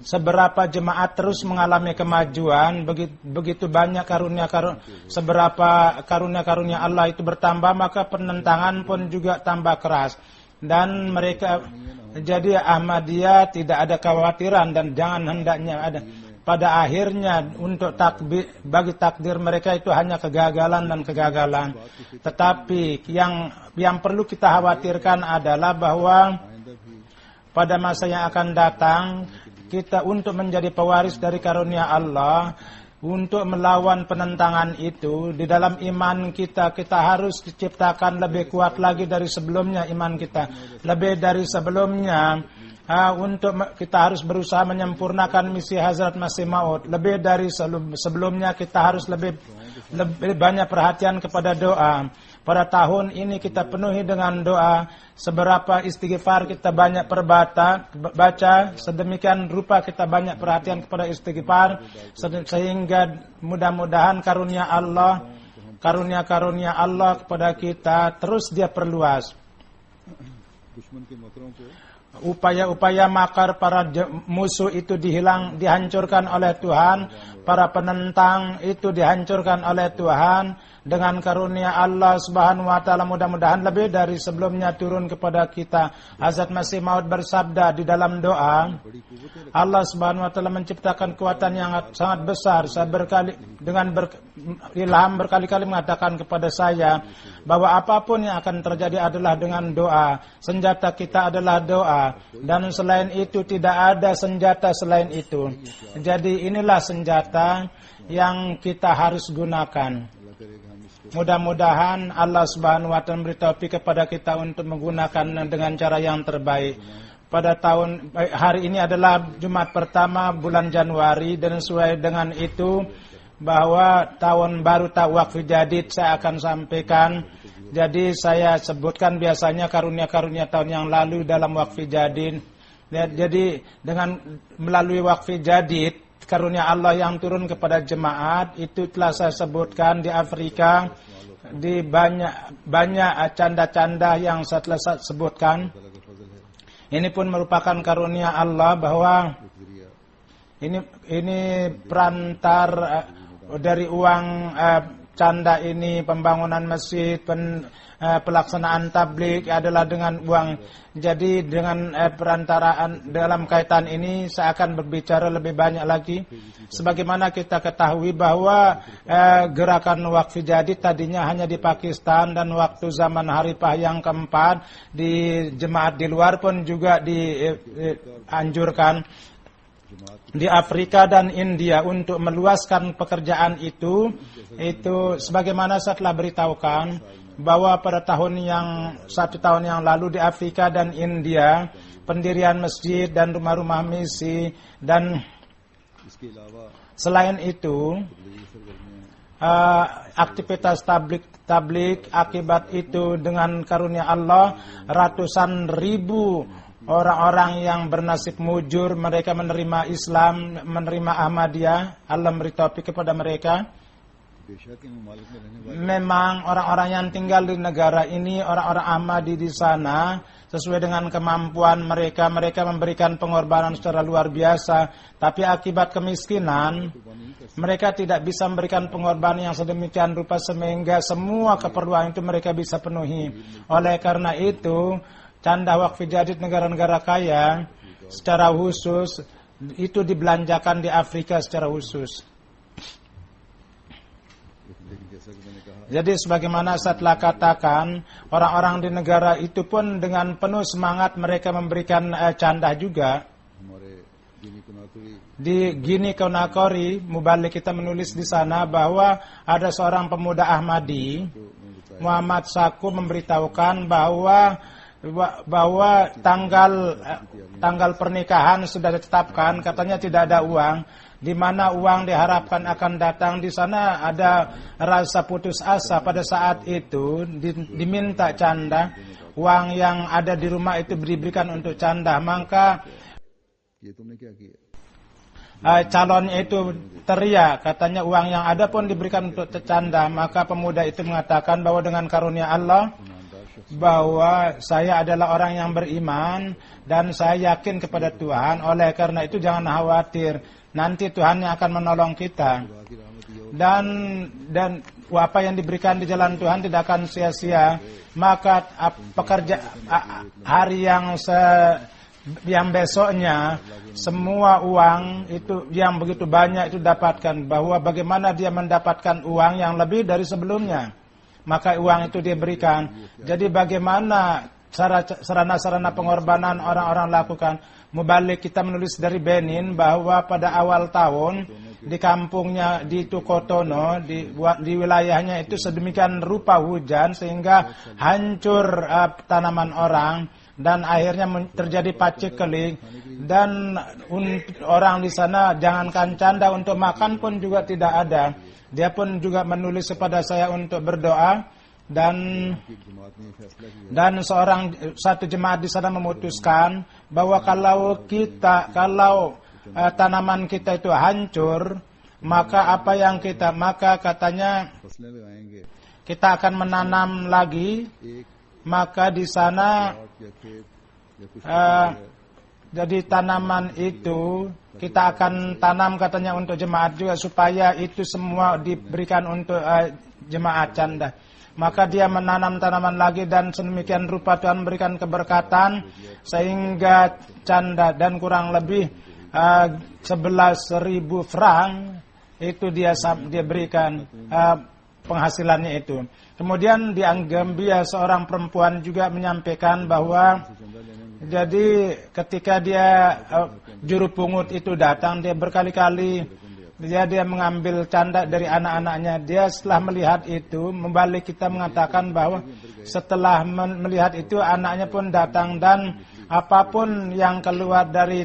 seberapa jemaat terus mengalami kemajuan, begitu banyak seberapa karunia Allah itu bertambah, maka penentangan pun juga tambah keras. Dan mereka, jadi Ahmadiyah tidak ada kekhawatiran dan jangan hendaknya ada. Pada akhirnya untuk bagi takdir mereka itu hanya kegagalan dan kegagalan. Tetapi yang perlu kita khawatirkan adalah bahwa pada masa yang akan datang, kita untuk menjadi pewaris dari karunia Allah, untuk melawan penentangan itu, di dalam iman kita harus diciptakan lebih kuat lagi dari sebelumnya. Iman kita lebih dari sebelumnya. Untuk kita harus berusaha menyempurnakan misi Hazrat Masih Maud. Lebih dari sebelumnya kita harus lebih banyak perhatian kepada doa. Pada tahun ini kita penuhi dengan doa. Seberapa istighfar kita banyak baca, sedemikian rupa kita banyak perhatian kepada istighfar, sehingga mudah-mudahan karunia Allah kepada kita terus dia perluas. Upaya-upaya makar para musuh itu dihancurkan oleh Tuhan, para penentang itu dihancurkan oleh Tuhan dengan karunia Allah Subhanahu wa taala. Mudah-mudahan lebih dari sebelumnya turun kepada kita. Hazrat Masih Maud bersabda di dalam doa, Allah Subhanahu wa taala menciptakan kekuatan yang sangat besar. Saya ilham berkali-kali mengatakan kepada saya bahwa apapun yang akan terjadi adalah dengan doa. Senjata kita adalah doa, dan selain itu tidak ada senjata selain itu. Jadi inilah senjata yang kita harus gunakan. Mudah-mudahan Allah Subhanahu wa taala memberi taufik kepada kita untuk menggunakan dengan cara yang terbaik. Pada hari ini adalah Jumat pertama bulan Januari, dan sesuai dengan itu bahwa tahun baru Wakfi Jadid saya akan sampaikan. Jadi saya sebutkan biasanya karunia-karunia tahun yang lalu dalam Wakfi Jadid. Jadi dengan melalui Wakfi Jadid, karunia Allah yang turun kepada jemaat itu telah saya sebutkan di Afrika, di banyak canda-canda yang saya telah sebutkan. Ini pun merupakan karunia Allah bahwa ini perantar dari uang canda ini, pembangunan masjid, pelaksanaan tablik adalah dengan uang. Jadi dengan perantaraan dalam kaitan ini saya akan berbicara lebih banyak lagi. Sebagaimana kita ketahui bahwa gerakan Wakfi Jadid tadinya hanya di Pakistan, dan waktu zaman Haripah yang keempat di jemaat di luar pun juga dianjurkan di Afrika dan India untuk meluaskan pekerjaan itu sebagaimana saya telah beritahukan bahwa pada satu tahun yang lalu di Afrika dan India, pendirian masjid dan rumah-rumah misi, dan selain itu aktivitas tablik akibat itu dengan karunia Allah, ratusan ribu orang-orang yang bernasib mujur, mereka menerima Islam, menerima Ahmadiyah. Allah beri taufik kepada mereka. Memang orang-orang yang tinggal di negara ini, orang-orang Ahmadi di sana, sesuai dengan kemampuan mereka memberikan pengorbanan secara luar biasa. Tapi akibat kemiskinan, mereka tidak bisa memberikan pengorbanan yang sedemikian rupa sehingga semua keperluan itu mereka bisa penuhi. Oleh karena itu, canda Wakfi Jadid negara-negara kaya secara khusus itu dibelanjakan di Afrika secara khusus. Jadi sebagaimana saya telah katakan, orang-orang di negara itu pun dengan penuh semangat mereka memberikan canda juga. Di Guinea Conakry, mubalik kita menulis di sana bahwa ada seorang pemuda Ahmadi, Muhammad Saku, memberitahukan bahwa bahwa tanggal pernikahan sudah ditetapkan, katanya tidak ada uang. Di mana uang diharapkan akan datang, di sana ada rasa putus asa. Pada saat itu diminta canda, uang yang ada di rumah itu diberikan untuk canda, maka calonnya itu teriak, katanya uang yang ada pun diberikan untuk canda. Maka pemuda itu mengatakan bahwa dengan karunia Allah, bahwa saya adalah orang yang beriman dan saya yakin kepada Tuhan, oleh karena itu jangan khawatir, nanti Tuhan yang akan menolong kita, dan apa yang diberikan di jalan Tuhan tidak akan sia-sia. Maka hari yang besoknya semua uang itu yang begitu banyak itu dapatkan, bahwa bagaimana dia mendapatkan uang yang lebih dari sebelumnya, maka uang itu dia berikan. Jadi bagaimana sarana-sarana pengorbanan orang-orang lakukan. Mubalik kita menulis dari Benin bahwa pada awal tahun di kampungnya di Tukotono, di wilayahnya itu sedemikian rupa hujan sehingga hancur tanaman orang, dan akhirnya terjadi paceklik, dan orang di sana jangankan canda, untuk makan pun juga tidak ada. Dia pun juga menulis kepada saya untuk berdoa, dan satu jemaat di sana memutuskan bahwa kalau tanaman kita itu hancur, maka maka katanya kita akan menanam lagi. Maka di sana jadi tanaman itu kita akan tanam, katanya untuk jemaat juga, supaya itu semua diberikan untuk jemaat canda. Maka dia menanam tanaman lagi, dan sedemikian rupa Tuhan berikan keberkatan sehingga canda, dan kurang lebih 11.000 franc itu dia berikan penghasilannya itu. Kemudian di Gambia seorang perempuan juga menyampaikan bahwa jadi ketika dia juru pungut itu datang, dia berkali-kali dia mengambil canda dari anak-anaknya. Dia setelah melihat itu, membalik kita mengatakan bahwa setelah melihat itu anaknya pun datang, dan apapun yang keluar dari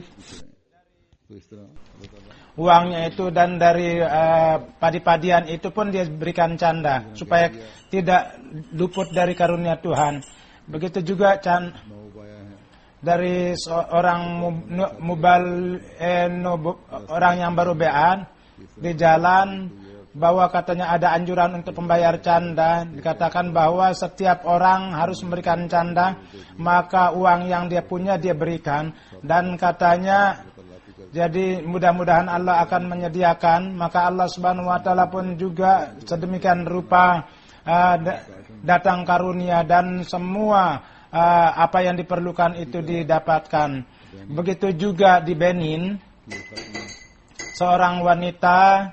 uangnya itu dan dari padi-padian itu pun dia berikan canda supaya tidak luput dari karunia Tuhan. Begitu juga dari seorang orang yang baru be'an di jalan, bahwa katanya ada anjuran untuk membayar canda. Dikatakan bahwa setiap orang harus memberikan canda, maka uang yang dia punya dia berikan, dan katanya jadi mudah-mudahan Allah akan menyediakan. Maka Allah Subhanahu wa taala pun juga sedemikian rupa datang karunia, dan semua apa yang diperlukan itu didapatkan. Begitu juga di Benin, seorang wanita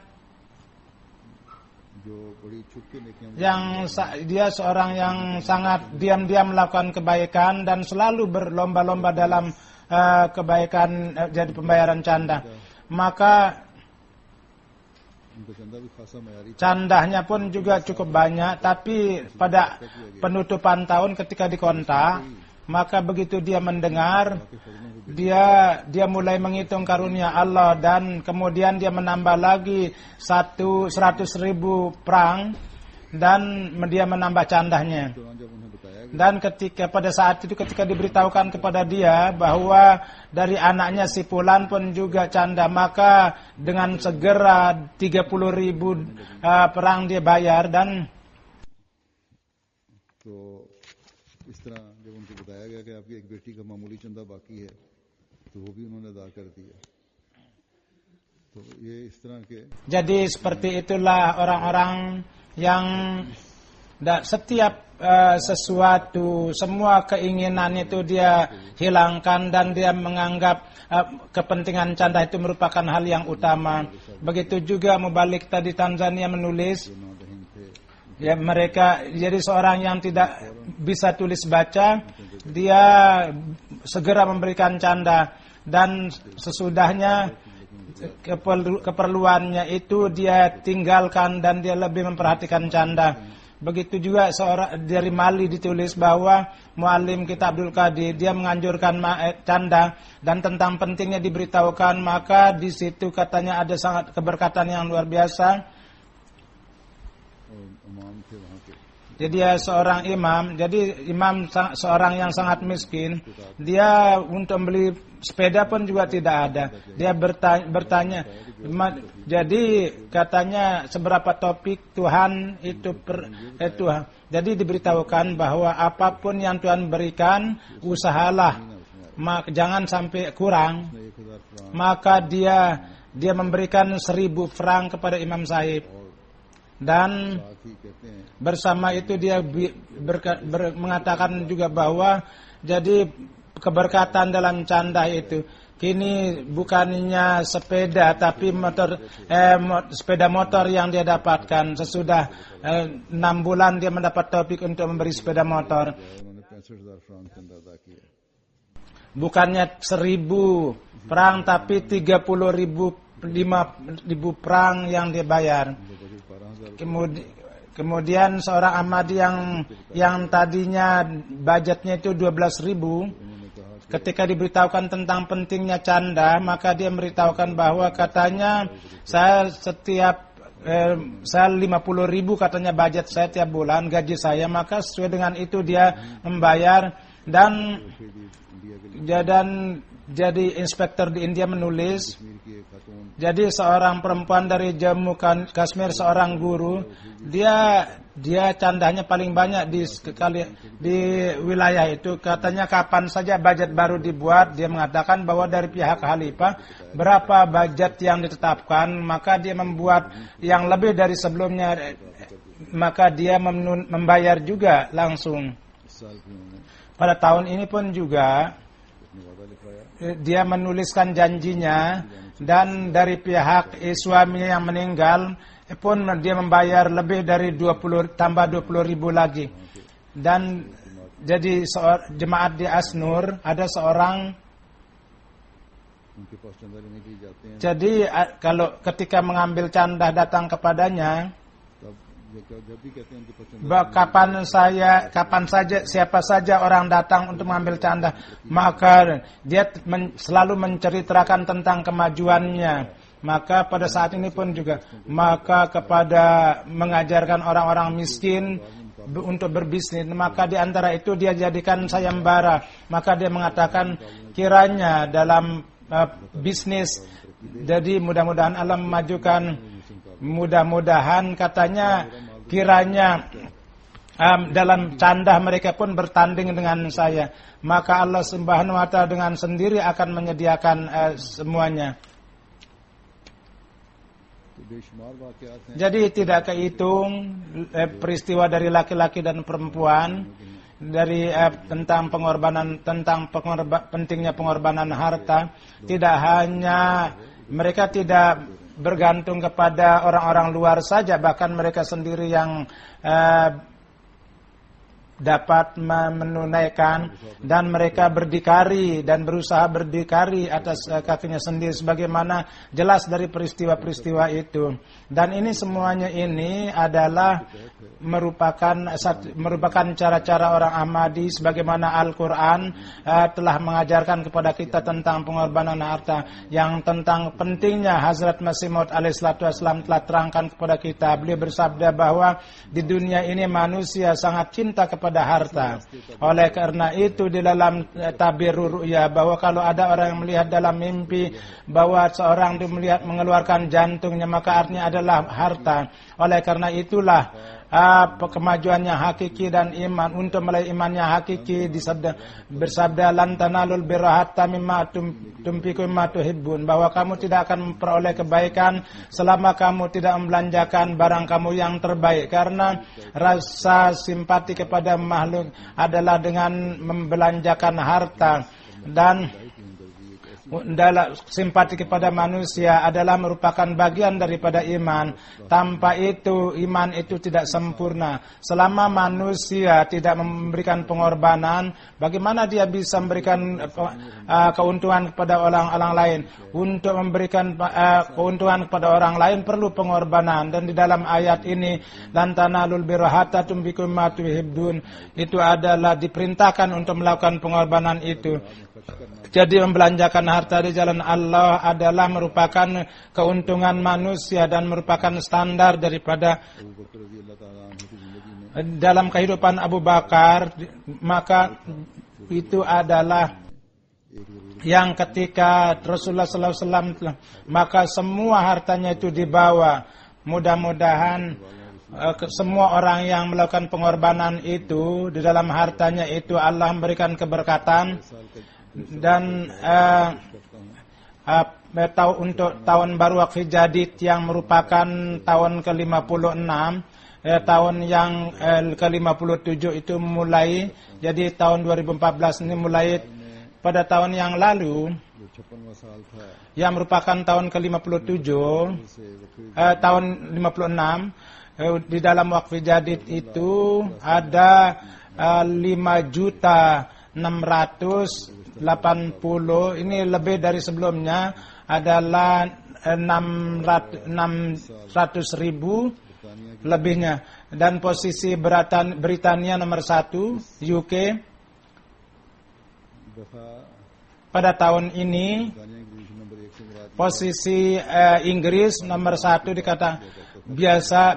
yang dia seorang yang sangat diam-diam melakukan kebaikan dan selalu berlomba-lomba dalam kebaikan, jadi pembayaran canda. Maka candahnya pun juga cukup banyak, tapi pada penutupan tahun ketika dikontak, maka begitu dia mendengar, dia mulai menghitung karunia Allah, dan kemudian dia menambah lagi 100.000 franc, dan dia menambah candahnya. Dan pada saat itu ketika diberitahukan kepada dia bahwa dari anaknya si Fulan pun juga canda, maka dengan segera 30.000 perang dia bayar. Dan तो इस तरह जब उनको बताया गया कि आपकी एक बेटी का मामूली चंदा बाकी है, तो वो भी उन्होंने अदा कर दिया. तो ये इस तरह के jadi seperti itulah orang-orang yang setiap sesuatu, semua keinginan itu dia hilangkan, dan dia menganggap kepentingan canda itu merupakan hal yang utama. Begitu juga Mubalik tadi Tanzania menulis, ya mereka jadi seorang yang tidak bisa tulis baca, dia segera memberikan canda, dan sesudahnya keperluannya itu dia tinggalkan, dan dia lebih memperhatikan canda. Begitu juga seorang dari Mali ditulis bahwa Muallim kita Abdul Qadir dia menganjurkan canda dan tentang pentingnya diberitahukan, maka di situ katanya ada sangat keberkatan yang luar biasa. Jadi dia seorang imam, jadi imam seorang yang sangat miskin, dia untuk membeli sepeda pun juga tidak ada. Dia bertanya, jadi katanya seberapa topik Tuhan itu Tuhan. Jadi diberitahukan bahwa apapun yang Tuhan berikan, usahalah, jangan sampai kurang. Maka dia memberikan 1.000 franc kepada Imam Sahib. Dan bersama itu dia mengatakan juga bahwa jadi keberkatan dalam canda itu kini bukannya sepeda tapi sepeda motor yang dia dapatkan. Sesudah 6 bulan dia mendapat topik untuk memberi sepeda motor. Bukannya 1.000 franc tapi 30.000 5.000 franc yang dia bayar. Kemudian seorang Ahmadi yang tadinya budgetnya itu 12.000, ketika diberitahukan tentang pentingnya canda, maka dia memberitahukan bahwa katanya saya 50.000 katanya budget saya tiap bulan gaji saya, maka sesuai dengan itu dia membayar. Dan jadi inspektur di India menulis, jadi seorang perempuan dari Jammu Kashmir, seorang guru, dia candanya paling banyak di wilayah itu. Katanya kapan saja budget baru dibuat, dia mengatakan bahwa dari pihak khalifah berapa budget yang ditetapkan, maka dia membuat yang lebih dari sebelumnya, maka dia membayar juga langsung. Pada tahun ini pun juga dia menuliskan janjinya, dan dari pihak suaminya yang meninggal pun dia membayar lebih dari 20 tambah 20.000 lagi. Dan jadi jemaat di Asnur ada seorang, jadi kalau ketika mengambil canda datang kepadanya, kapan saja siapa saja orang datang untuk mengambil canda, maka dia selalu menceritakan tentang kemajuannya. Maka pada saat ini pun juga, maka kepada mengajarkan orang-orang miskin untuk berbisnis, maka di antara itu dia jadikan sayembara. Maka dia mengatakan kiranya dalam bisnis, jadi mudah-mudahan Allah memajukan. Mudah-mudahan katanya kiranya dalam canda mereka pun bertanding dengan saya, maka Allah Subhanahu wa Ta'ala dengan sendiri akan menyediakan semuanya. Jadi tidak kehitung peristiwa dari laki-laki dan perempuan, dari tentang pentingnya pengorbanan harta. Tidak hanya mereka tidak bergantung kepada orang-orang luar saja, bahkan mereka sendiri yang dapat menunaikan, dan mereka berdikari dan berusaha berdikari atas kakinya sendiri sebagaimana jelas dari peristiwa-peristiwa itu. Dan ini semuanya ini adalah merupakan cara-cara orang Ahmadi sebagaimana Al-Quran telah mengajarkan kepada kita tentang pengorbanan harta, yang tentang pentingnya Hazrat Masih Maud alaihissalatu wassalam telah terangkan kepada kita. Beliau bersabda bahwa di dunia ini manusia sangat cinta kepada harta. Oleh karena itu di dalam tabir ru'ya bahwa kalau ada orang yang melihat dalam mimpi bahwa seorang itu melihat mengeluarkan jantungnya, maka artinya adalah harta. Oleh karena itulah kemajuannya hakiki dan iman. Untuk meraih imannya hakiki bersabda lan tanalul birra hatta mimma tumpiku mimma tuhibbun, bahwa kamu tidak akan memperoleh kebaikan selama kamu tidak membelanjakan barang kamu yang terbaik. Karena rasa simpati kepada makhluk adalah dengan membelanjakan harta. Dan simpati kepada manusia adalah merupakan bagian daripada iman. Tanpa itu, iman itu tidak sempurna. Selama manusia tidak memberikan pengorbanan, bagaimana dia bisa memberikan keuntungan kepada orang lain? Untuk memberikan keuntungan kepada orang lain perlu pengorbanan. Dan di dalam ayat ini, lan tanalul birra hatta tunfiqu mimma tuhibbun, itu adalah diperintahkan untuk melakukan pengorbanan itu. Jadi membelanjakan harta di jalan Allah adalah merupakan keuntungan manusia dan merupakan standar daripada dalam kehidupan Abu Bakar. Maka itu adalah yang ketika Rasulullah SAW, maka semua hartanya itu dibawa. Mudah-mudahan semua orang yang melakukan pengorbanan itu di dalam hartanya itu Allah memberikan keberkatan. Dan untuk tahun baru Waqf Jadid yang merupakan tahun ke-56, tahun yang ke-57 itu mulai, jadi tahun 2014 ini mulai pada tahun yang lalu yang merupakan tahun ke-57, tahun 56, di dalam Waqf Jadid itu ada 5.680.000, ini lebih dari sebelumnya adalah 600.000 lebihnya. Dan posisi Britania nomor 1, UK pada tahun ini, posisi Inggris nomor 1 dikatakan.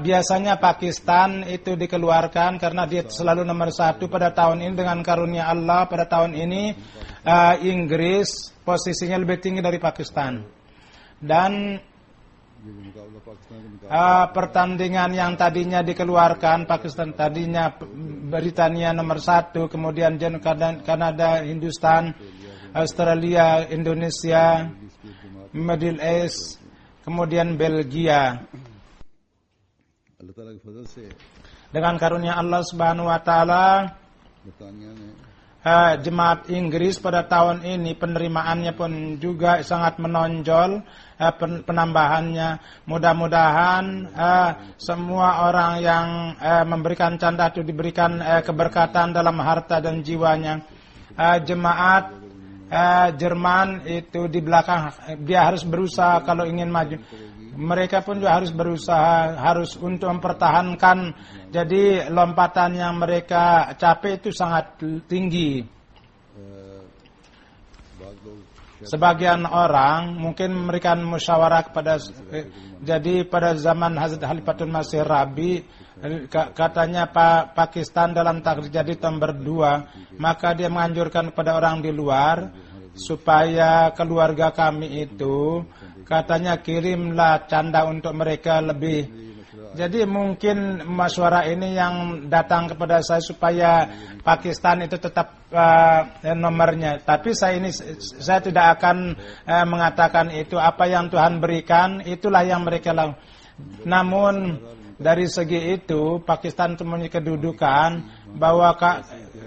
Biasanya Pakistan itu dikeluarkan karena dia selalu nomor 1 pada tahun ini. Dengan karunia Allah pada tahun ini Inggris posisinya lebih tinggi dari Pakistan. Dan pertandingan yang tadinya dikeluarkan Pakistan, tadinya Britania nomor 1, kemudian Kanada, Hindustan, Australia, Indonesia, Middle East, kemudian Belgia. Dengan karunia Allah Subhanahu wa taala, jemaat Inggris pada tahun ini penerimaannya pun juga sangat menonjol, penambahannya. Mudah-mudahan semua orang yang memberikan canda itu diberikan keberkatan dalam harta dan jiwanya. Jemaat Jerman itu di belakang, dia harus berusaha kalau ingin maju. Mereka pun juga harus berusaha, harus untuk mempertahankan. Jadi lompatan yang mereka capai itu sangat tinggi. Sebagian orang mungkin memberikan musyawarah kepada, jadi pada zaman Hazrat Khalifatul Masih Rabi, katanya Pakistan dalam takdir jadi nomor 2, maka dia menganjurkan kepada orang di luar supaya keluarga kami itu, katanya kirimlah canda untuk mereka lebih. Jadi mungkin masyarakat ini yang datang kepada saya supaya Pakistan itu tetap nomornya. Tapi saya tidak akan mengatakan itu. Apa yang Tuhan berikan itulah yang mereka lakukan. Namun dari segi itu Pakistan mempunyai kedudukan bahwa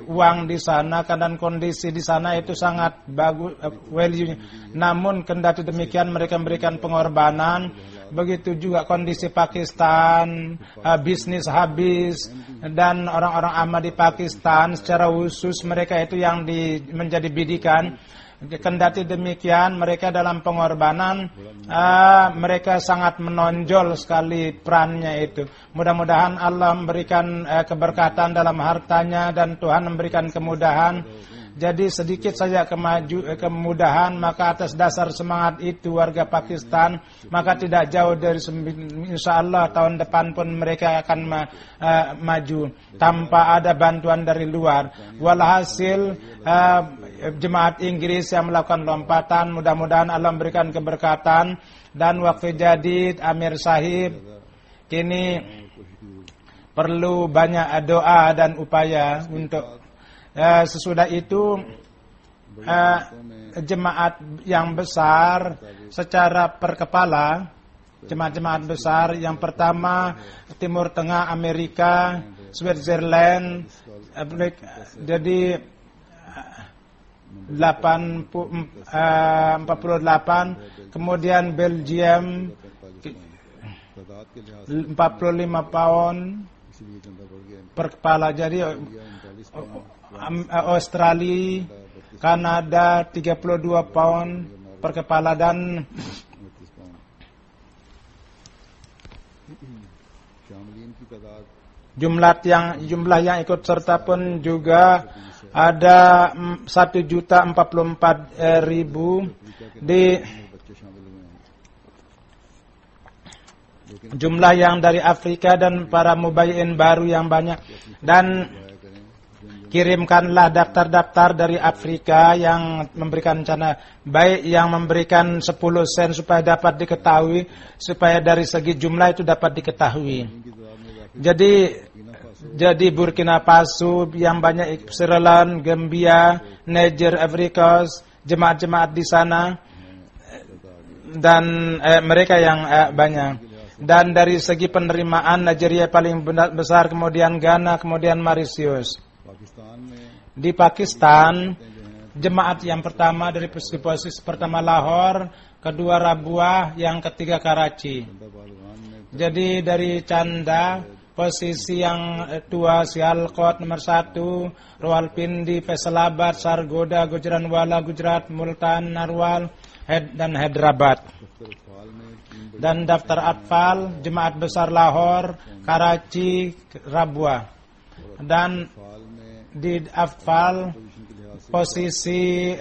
uang di sana dan kondisi di sana itu sangat bagus value-nya. Namun kendati demikian mereka memberikan pengorbanan. Begitu juga kondisi Pakistan, bisnis habis, dan orang-orang amat di Pakistan secara khusus mereka itu yang menjadi bidikan. Kendati demikian mereka dalam pengorbanan, mereka sangat menonjol sekali perannya itu. Mudah-mudahan Allah memberikan keberkatan dalam hartanya dan Tuhan memberikan kemudahan. Jadi sedikit saja kemudahan, maka atas dasar semangat itu warga Pakistan, maka tidak jauh dari insyaallah tahun depan pun mereka akan maju tanpa ada bantuan dari luar. Walhasil jemaat Inggris yang melakukan lompatan, mudah-mudahan Allah memberikan keberkatan. Dan Waqf Jadid Amir Sahib kini perlu banyak doa dan upaya untuk sesudah itu jemaat yang besar secara per kepala, jemaat-jemaat besar yang pertama Timur Tengah, Amerika, Switzerland, jadi 48, kemudian Belgium तादाद के लिहाज 45 pound इसीलिए चंदा बढ़ गया per kepala. Jadi 39 pound Australia, Kanada 32 pound per kepala dan 29 pound शामिलीन की तादाद jumlah yang ikut serta pun juga ada 1.044.000 di बच्चे शामिल हुए हैं लेकिन jumlah yang dari Afrika dan para mubayyin baru yang banyak. Dan kirimkanlah daftar-daftar dari Afrika yang memberikan rencana baik, yang memberikan 10 sen supaya dapat diketahui, supaya dari segi jumlah itu dapat diketahui. Jadi Burkina Faso yang banyak, Sierra Leone, Gambia, Niger, Ivory Coast, jemaat-jemaat di sana dan mereka yang banyak. Dan dari segi penerimaan Nigeria paling besar, kemudian Ghana, kemudian Mauritius. Pakistan में Di Pakistan, jemaat yang pertama dari posisi pertama Lahore, kedua Rabwa, yang ketiga Karachi. बालवान में Jadi dari Canda, posisi yang dua Sialkot nomor 1, Rawalpindi, Faisalabad, Sargodha, Gujranwala, Gujarat, Multan, Narwal, dan Hyderabad. दफ्तर अफाल में 3 Dan daftar Atfal, jemaat besar Lahore, Karachi, Rabwa. Dan अफाल में di Atfal, position के लिहाज से posisi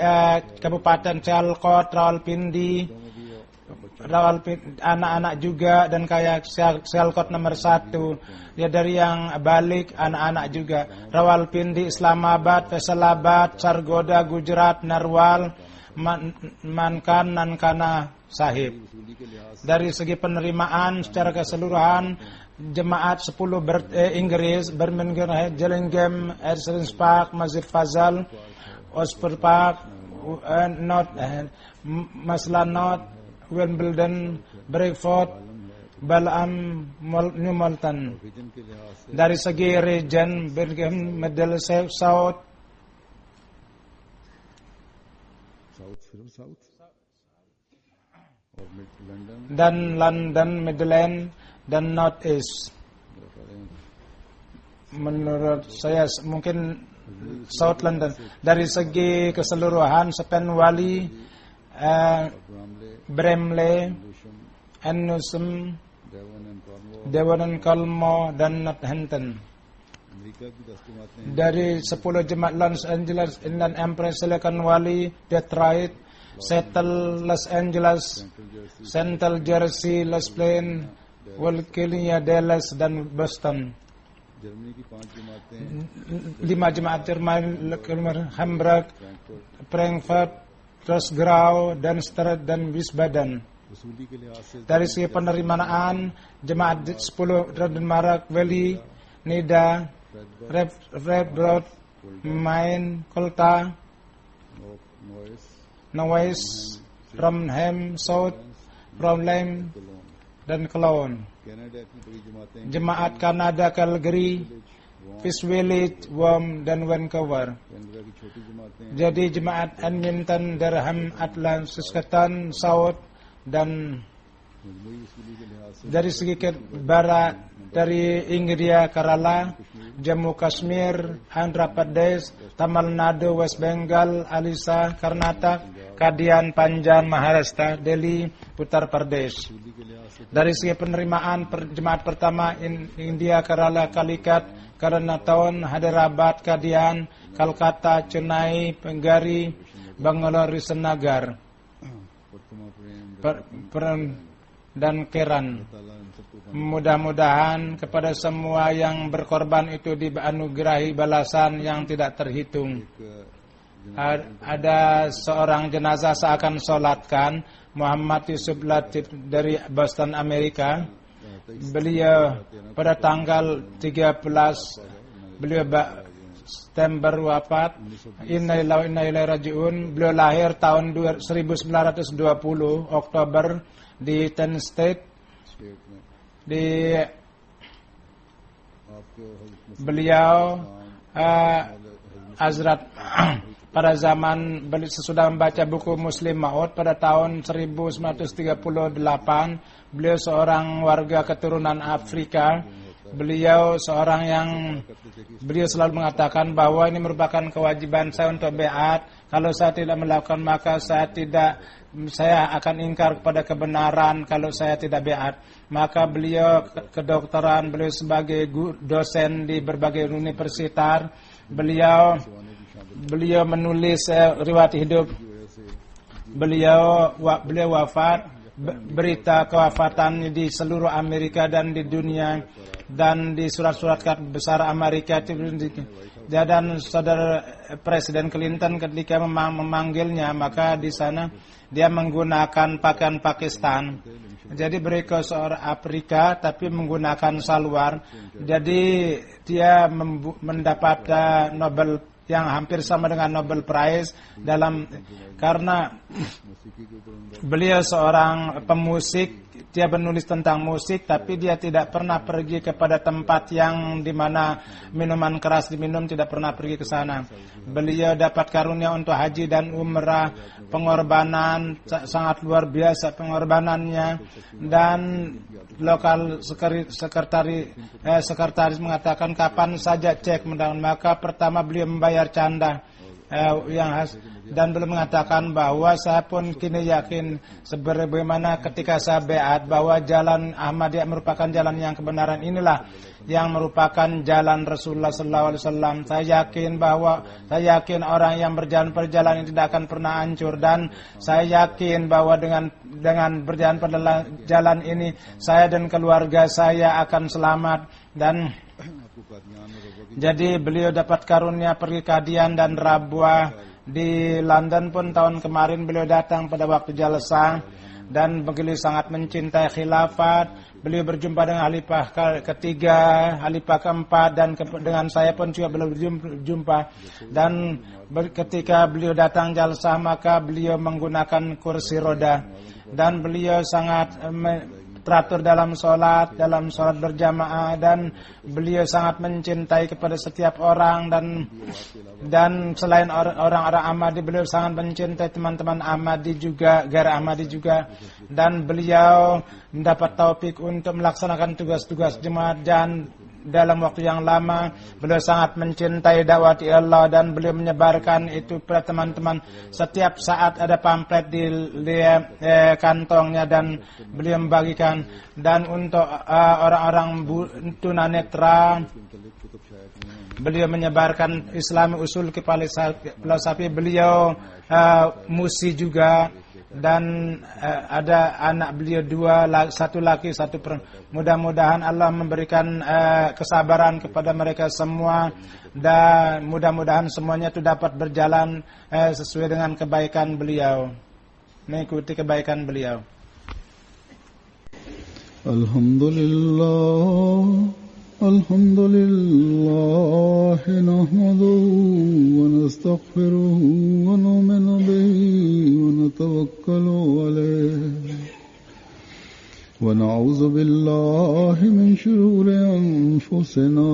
Kabupaten Sialkot, Rawalpindi, anak-anak juga, dan kayak Sialkot nomor 1, ya dari yang balik anak-anak juga. Rawalpindi, Islamabad, Faisalabad, Sargodha, Gujarat, Narwal, Mankan, Nankana Sahib. वसूली के लिहाज Dari segi penerimaan secara keseluruhan, jemaat 10 Inggris, Birmingham, Gillingham, Excellence Park, Masjid Fazal, Oxford Park, Masla North, Wimbledon, Bradford, Balam, New Malton. Vision के लिहाज से Dari segi region, Birmingham, Middlesex, South, south फिर साउथ और mid London dan London, Midland, dan North East. Menurut saya mungkin South London. Dari segi keseluruhan, Sepen Wali, Bramley Bramley, Lewisham Ennusum, Devon and Cornwall Devon and Cornwall, dan Northampton. America की 10 जमातें Dari 10 jemaat Los Angeles, Inland Empire, Silicon Valley, Detroit, Seattle, Los Angeles, Central Jersey, Los Plains, Virginia, Dallas, dan Boston. Germany की 5 जमातें 5 jemaat Jerman, Hamburg, Frankfurt, Rosgrau, dan Stuttgart, dan Wiesbaden. वसूली के लिहाज से Dari segi penerimaan, jemaat 10 Denmark Valley, Nida, Redbrod, Main, Kolta, Neuss Neuss, Romheim, South, Bromley, Cologne dan Cologne. Canada की बड़ी जमातें Jemaat Kanada Calgary, Fish Village, Worm, dan Vancouver. Canada की छोटी जमातें Jadi jemaat Edmonton, Durham, Atlantic, Saskatchewan, South, dan मजमूई वसूली के लिहाज से dari segi ke barat, dari India, Kerala, Jammu Kashmir, Andhra Pradesh, Tamil Nadu, West Bengal, Alisa, Karnataka, Kadian, Panjab, Maharashtra, Delhi, Uttar Pradesh. वसूली के लिहाज से Dari segi penerimaan jemaat pertama India, Kerala, Calicut, Karnataka, Hyderabad, Kadian, Kolkata, Chennai, Penggari, Bangalore, Srinagar, प्रेम dan Keran. ताला इन सबको Mudah-mudahan kepada semua yang berkorban itu dianugerahi balasan yang tidak terhitung. Ada seorang jenazah seakan solatkan, Muhammad Yusuf Latif dari Boston, Amerika. Beliau pada tanggal 13 beliau September wafat. Innalillahi wa inna ilaihi rajiun. Beliau lahir tahun 1920 Oktober di Tennessee. State में Di आपके beliau Hazrat pada zaman sesudah membaca buku Muslim Maud pada tahun 1938. Beliau seorang warga keturunan Afrika. Beliau selalu mengatakan bahwa ini merupakan kewajiban saya untuk beat. Kalau saya tidak melakukan maka saya akan ingkar kepada kebenaran kalau saya tidak beat. Maka beliau kedokteran, beliau sebagai dosen di berbagai universitas. Beliau menulis riwayat hidup. Beliau wafat. Berita kewafatannya di seluruh Amerika dan di dunia dan di surat-surat besar Amerika itu. Dan saudara Presiden Clinton ketika memanggilnya, maka di sana dia menggunakan pakaian Pakistan. Jadi mereka seorang Afrika tapi menggunakan salwar. Jadi dia mendapat Nobel yang hampir sama dengan Nobel Prize karena beliau seorang pemusik. Dia menulis tentang musik, tapi dia tidak pernah pergi kepada tempat yang dimana minuman keras diminum, tidak pernah pergi ke sana. Beliau dapat karunia untuk haji dan umrah, pengorbanan sangat luar biasa pengorbanannya. Dan lokal sekretaris mengatakan kapan saja cek, maka pertama beliau membayar canda yang khas. Dan beliau mengatakan bahwa saya pun kini yakin sebagaimana ketika saya beat bahwa jalan Ahmadiyah merupakan jalan yang kebenaran, inilah yang merupakan jalan Rasulullah SAW. Saya yakin orang yang berjalan perjalanan ini tidak akan pernah hancur, dan saya yakin bahwa dengan berjalan pada jalan ini saya dan keluarga saya akan selamat. Dan jadi beliau dapat karunia pergi kajian dan Rabwah. Di London pun tahun kemarin beliau datang pada waktu jalsah, dan beliau sangat mencintai khilafat. Beliau berjumpa dengan khalifah ketiga, khalifah keempat, dan dengan saya pun juga beliau berjumpa. Dan ketika beliau datang jalsah, maka beliau menggunakan kursi roda, dan beliau sangat teratur dalam sholat berjamaah, dan beliau sangat mencintai kepada setiap orang. Dan selain orang-orang Ahmadi, beliau sangat mencintai teman-teman Ahmadi juga, gairah Ahmadi juga. Dan beliau mendapat taufik untuk melaksanakan tugas-tugas jemaat, dan dalam waktu yang lama beliau sangat mencintai dakwah Allah, dan beliau menyebarkan itu pada teman-teman. Setiap saat ada pamflet di kantongnya dan beliau membagikan. Dan untuk orang-orang tunanetra, beliau menyebarkan Islami usul filosofi. Beliau musi juga. Dan ada anak beliau dua, satu laki satu perempuan. Mudah-mudahan Allah memberikan kesabaran kepada mereka semua, dan mudah-mudahan semuanya itu dapat berjalan sesuai dengan kebaikan beliau, mengikuti kebaikan beliau. Alhamdulillah nahmaduhu wa nastaghfiruhu wa nu'minu bihi wa natawakkalu alayhi wa na'udzu billahi min shururi anfusina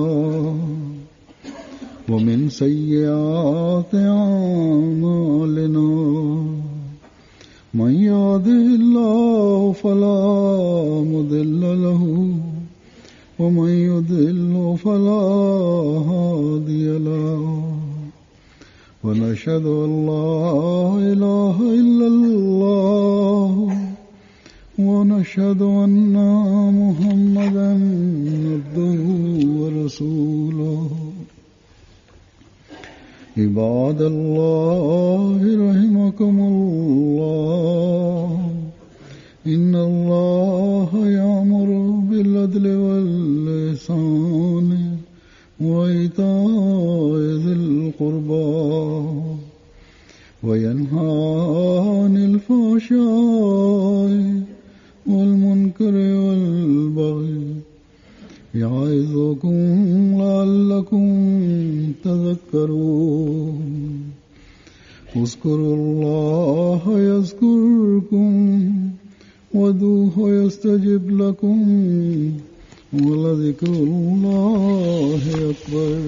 wa min sayyiati a'malina. Man yahdihillahu fala mudilla lahu ومن يضلل فلا هادي له ونشهد أن لا إله إلا الله ونشهد أن محمدا عبده ورسوله. عباد الله رحمكم الله إن الله يأمر بالعدل والإحسان وإيتاء ذي القربى وينهى عن الفحشاء والمنكر والبغي يعظكم لعلكم تذكرون. اذكروا الله يذكركم وادعوه يستجب لكم ولذكر الله أكبر.